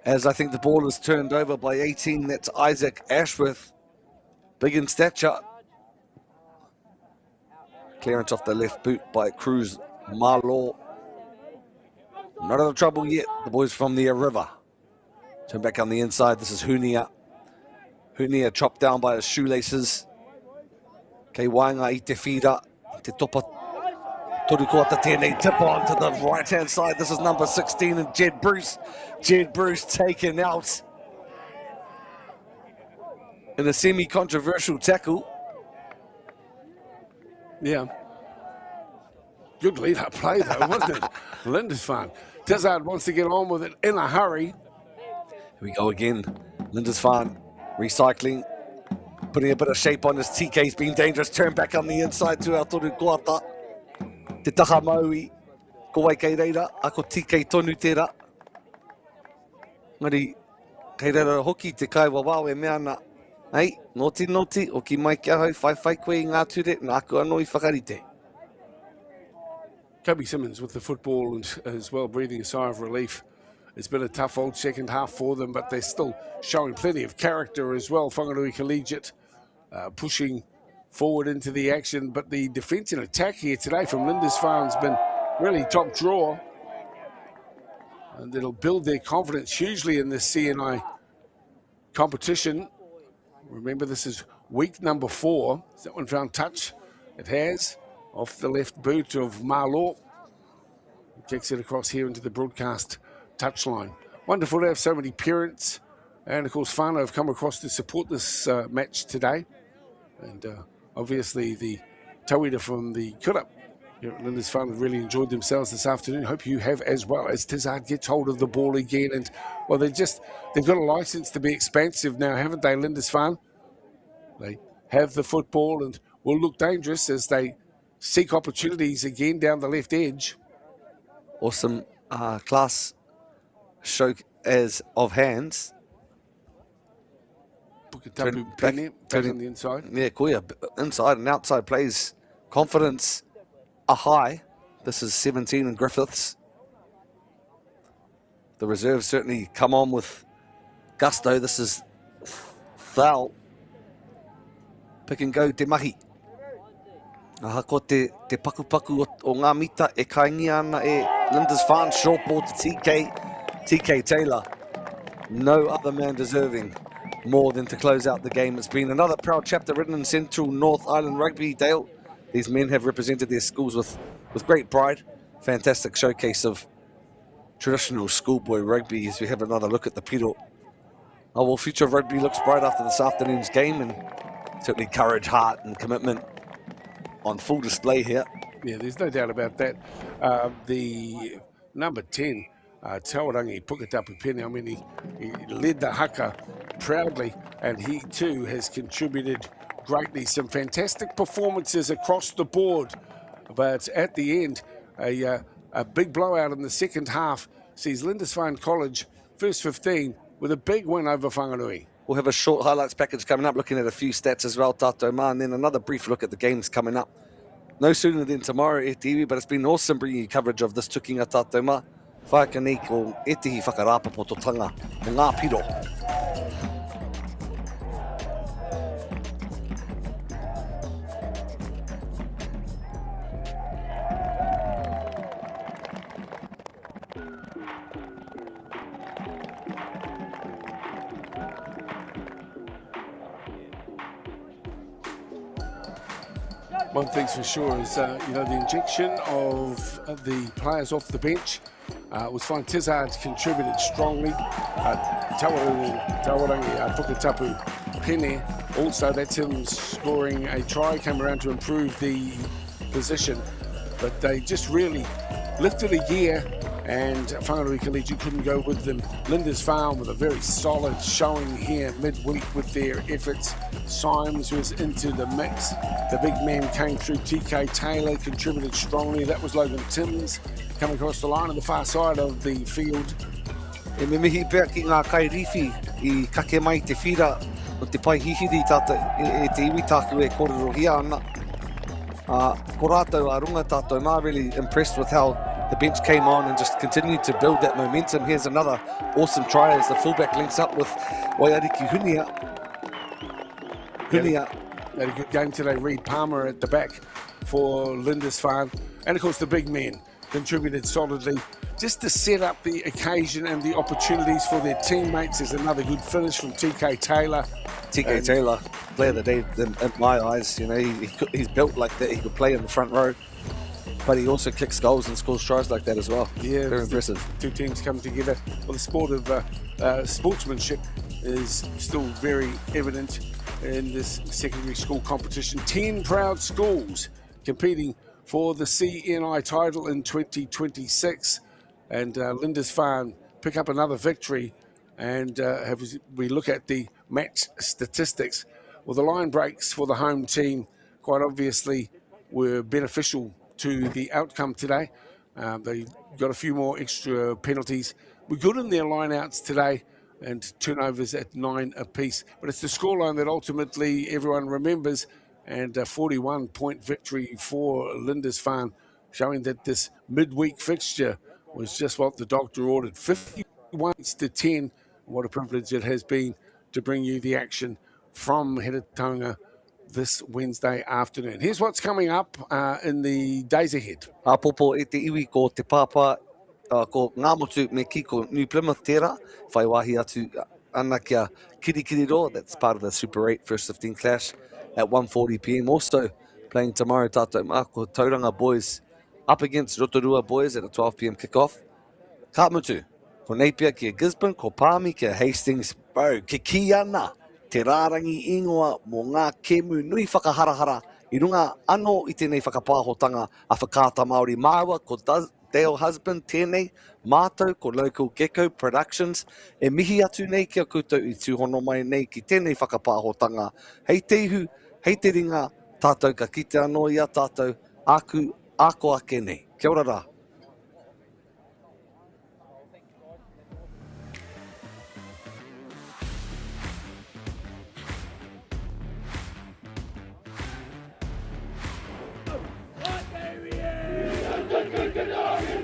As I think the ball is turned over by 18, that's Isaac Ashworth. Big in stature. Clearance off the left boot by Cruz Marlaw. Not out of trouble yet, the boys from the river. Turn back on the inside, this is Hunia. Hunia chopped down by his shoelaces. Kei wainga I te whira, te topa toru kuata tēnei, tip on to the right-hand side. This is number 16 and Jed Bruce. Jed Bruce taken out in a semi-controversial tackle. Yeah. Good lead-up play, though, wasn't it? Lindisfarne. Tizard wants to get on with it in a hurry. Here we go again. Lindisfarne recycling, putting a bit of shape on his TK's been dangerous. Turn back on the inside to our toru kuata. Te taha maui, ko wai kei reira, ako TK tonu tērā. Ngari, kei reira hoki te kai wawau e mea na. Hei, noti, o ki mai kia hau, whai koe I ngā ture, nā aku anō I whakarite. Kobe Simmons with the football and as well breathing a sigh of relief. It's been a tough old second half for them, but they're still showing plenty of character as well. Whanganui Collegiate pushing forward into the action, but the defence and attack here today from Lindisfarne's been really top draw. And it'll build their confidence hugely in this CNI competition Remember, this is week number 4. Has that one found touch? It has. Off the left boot of MΑORI. Kicks it across here into the broadcast touchline. Wonderful to have so many parents and, of course, whānau have come across to support this match today. And obviously the tauira from the kura here at Lindisfarne have really enjoyed themselves this afternoon. Hope you have as well, as Tizard gets hold of the ball again. And, well, they've got a license to be expansive now, haven't they, Lindisfarne? They have the football and will look dangerous as they seek opportunities again down the left edge. Awesome class show as of hands. Puketapu Pene back on the inside. Yeah, Koya, inside and outside plays. Confidence are high. This is 17 and Griffiths. The reserves certainly come on with gusto. This is foul. Pick and go Te Mahi. Aha ko te paku o ngā mita e kaingi ana e Lindisfarne, short ball to TK Taylor. No other man deserving more than to close out the game. It's been another proud chapter written in Central North Island Rugby, Dale. These men have represented their schools with great pride. Fantastic showcase of traditional schoolboy rugby as we have another look at the piro. Oh, well, future of rugby looks bright after this afternoon's game, and certainly courage, heart and commitment on full display here. Yeah, there's no doubt about that. The number 10, Tawarangi Puketapu Pene, I mean, he led the haka proudly, and he too has contributed greatly. Some fantastic performances across the board, but at the end, a big blowout in the second half sees Lindisfarne College, first 15, with a big win over Whanganui. We'll have a short highlights package coming up, looking at a few stats as well, Tato Ma, and then another brief look at the games coming up. No sooner than tomorrow, e TV, but it's been awesome bringing you coverage of this tukinga, Tato Ma. Whakanei ko e tihi whakarapa po totanga o ngā piro. One thing's for sure is, the injection of the players off the bench was fine. Tizard contributed strongly. Tawarangi Puketapu Pene, also that's him scoring a try, came around to improve the position. But they just really lifted a gear, and Whanganui Collegiate couldn't go with them. Lindisfarne with a very solid showing here midweek with their efforts. Symes was into the mix. The big man came through. TK Taylor contributed strongly. That was Logan Timms coming across the line on the far side of the field. E me mihi pēr ki ngā kairiwhi I kake mai te whira o te pai hihiri tata e te iwi tāku e kōrero hia ana. Ko rātou a runga tātou mā, really impressed with how the bench came on and just continued to build that momentum. Here's another awesome try as the fullback links up with Waiariki Hunia. Had a good game today. Reed Palmer at the back for Lindisfarne. And of course the big men contributed solidly just to set up the occasion and the opportunities for their teammates. There's another good finish from TK Taylor. TK Taylor, player of the day in my eyes. You know, he's built like that. He could play in the front row, but he also kicks goals and scores tries like that as well. Yeah, very impressive. Two teams come together. Well, the sport of sportsmanship is still very evident in this secondary school competition. 10 proud schools competing for the CNI title in 2026, and Lindisfarne pick up another victory. And as we look at the match statistics, well, the line breaks for the home team quite obviously were beneficial to the outcome today. They got a few more extra penalties. We're good in their line-outs today, and turnovers at 9 apiece. But it's the scoreline that ultimately everyone remembers, and a 41-point victory for Lindisfarne, showing that this midweek fixture was just what the doctor ordered. 51-10. What a privilege it has been to bring you the action from Heretaunga this Wednesday afternoon. Here's what's coming up in the days ahead. Popo e te iwi ko te pāpā ko ngā motu me ki ko New Plymouth tērā, whai wāhi atu ana kia Kirikiriro. That's part of the Super 8 first 15 clash at 1:40 p.m. Also playing tomorrow, tātou mako Tauranga boys up against Rotorua boys at a 12 p.m. kickoff. Kāmutu, ko Napier kia Gisborne, ko Palmy kia Hastings. Bro, ke ki ana te rārangi ingoa mō ngā kemu nui whakaharahara I runga anō I tēnei whakapāhotanga a whakāta Māori māua ko Dale Husband tēnei, mātou ko Local Gecko Productions, e mihi atu nei kia koutou I tūhono mai nei ki tēnei whakapāhotanga. Hei te ihu, hei te ringa, tātou ka kite anō ia tātou, ako ake nei. Kia ora rā. Good